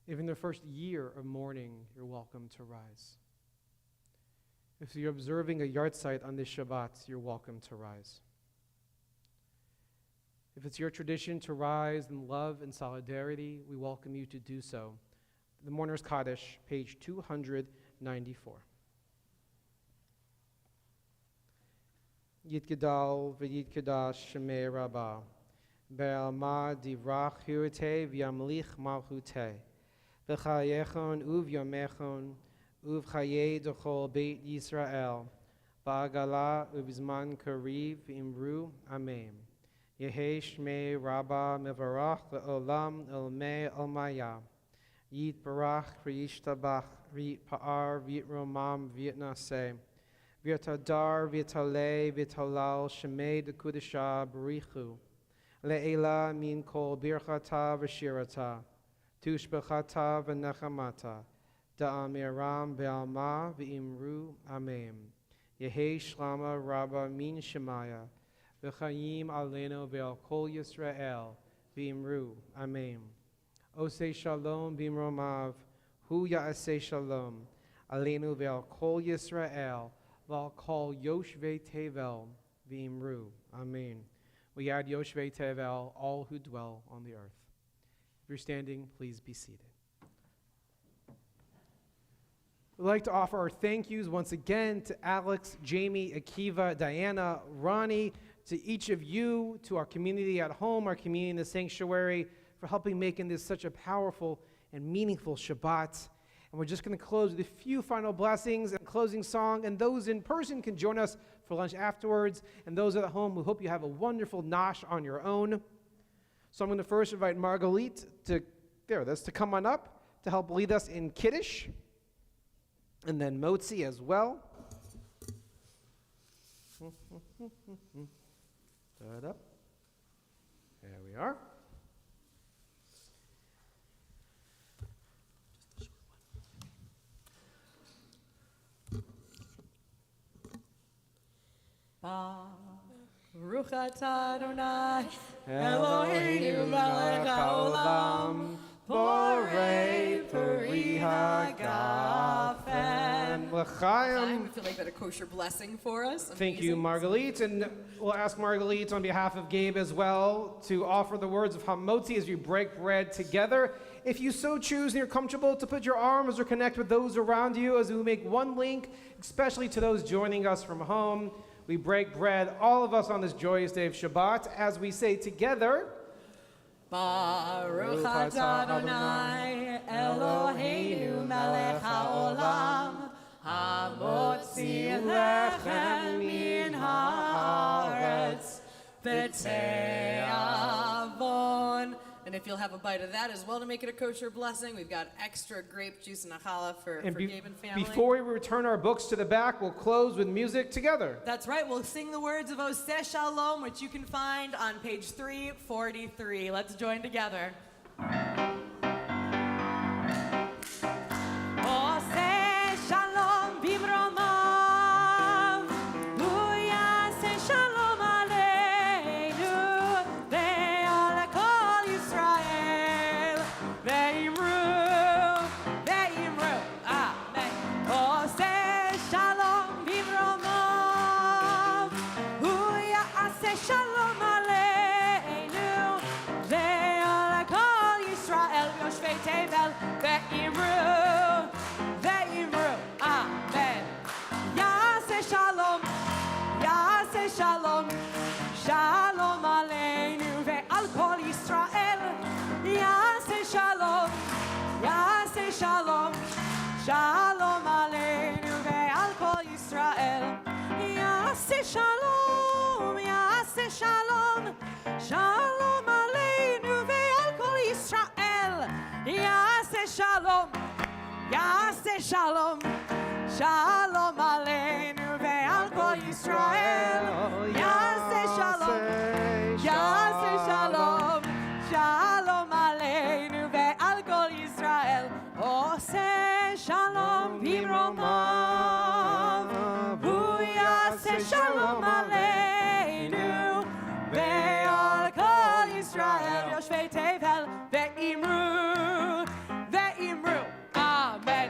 If in the first year of mourning, you're welcome to rise. If you're observing a yard site on this Shabbat, you're welcome to rise. If it's your tradition to rise in love and solidarity, we welcome you to do so. The Mourner's Kaddish, page 294. Yitgedal v'yitkedash shemei Rabbah, be'alma divrach hirte v'yamlich malchute, v'chayechon uvyamechon, uvchaye d'chol beit Yisrael, ba'agala uvizman kariv v'imru, amen. Yehi shmei Rabbah mevarach le'olam elmei elmaya, yit barach v'yishtabach, v'yit pa'ar v'yit romam v'yit naseh, V'yatadar v'yatalei v'yatalal shemei d'kudesha b'richu le'ela min kol birchata v'shirata tushbechata v'nechamata da'amiram be'alma v'imru amen. Yehi shlama rabba min shemaya v'chayim aleinu ve'al kol Yisrael v'imru amen. Osei shalom b'imromav hu ya'asei shalom aleinu ve'al kol Yisrael I'll call Yoshvei Tevel v'imru. Amen. We add Yoshvei Tevel, all who dwell on the earth. If you're standing, please be seated. We'd like to offer our thank yous once again to Alex, Jamie, Akiva, Diana, Ronnie, to each of you, to our community at home, our community in the sanctuary, for helping making this such a powerful and meaningful Shabbat. And we're just going to close with a few final blessings and closing song. And those in person can join us for lunch afterwards. And those at home, we hope you have a wonderful nosh on your own. So I'm going to first invite Margalit to come on up to help lead us in Kiddush. And then Motzi as well. There we are.
Baruch atah Adonai Eloheinu melech haolam borei peri hagafen.
L'chaim.
I feel like that a kosher blessing for us.
Thank you, Margalit. And we'll ask Margalit on behalf of Gabe as well to offer the words of Hamotzi as we break bread together. If you so choose and you're comfortable to put your arms or connect with those around you as we make one link, especially to those joining us from home. We break bread, all of us on this joyous day of Shabbat, as we say together,
Baruch atah Adonai Eloheinu melech haolam hamotzi lechem B'te'avon. And if you'll have a bite of that as well to make it a kosher blessing, we've got extra grape juice and a challah for Gabe and family.
Before we return our books to the back, we'll close with music together.
That's right. We'll sing the words of Oseh Shalom, which you can find on page 343. Let's join together. Oseh Shalom bimromav, hu yaseh shalom aleinu, ve'al kol Yisrael, ve'imru, amen. Oseh Shalom bimromav, hu yaseh shalom aleinu, ve'al kol Yisrael, yoshvei tevel, ve'imru, amen. Yaseh shalom, shalom aleinu ve'al kol Yisrael. Yaseh shalom, shalom aleinu ve'al kol Yisrael. Yaseh shalom, shalom aleinu ve'al kol Yisrael. Yaseh shalom, shalom aleinu ve'al kol Yisrael. Yaseh shalom, shalom aleinu ve'al kol Yisrael. Oseh shalom bimromav, hu yaseh shalom aleinu ve'al kol Yisrael. Yoshvei tevel ve'imru, amen.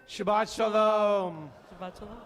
Shabbat shalom.
Shabbat shalom.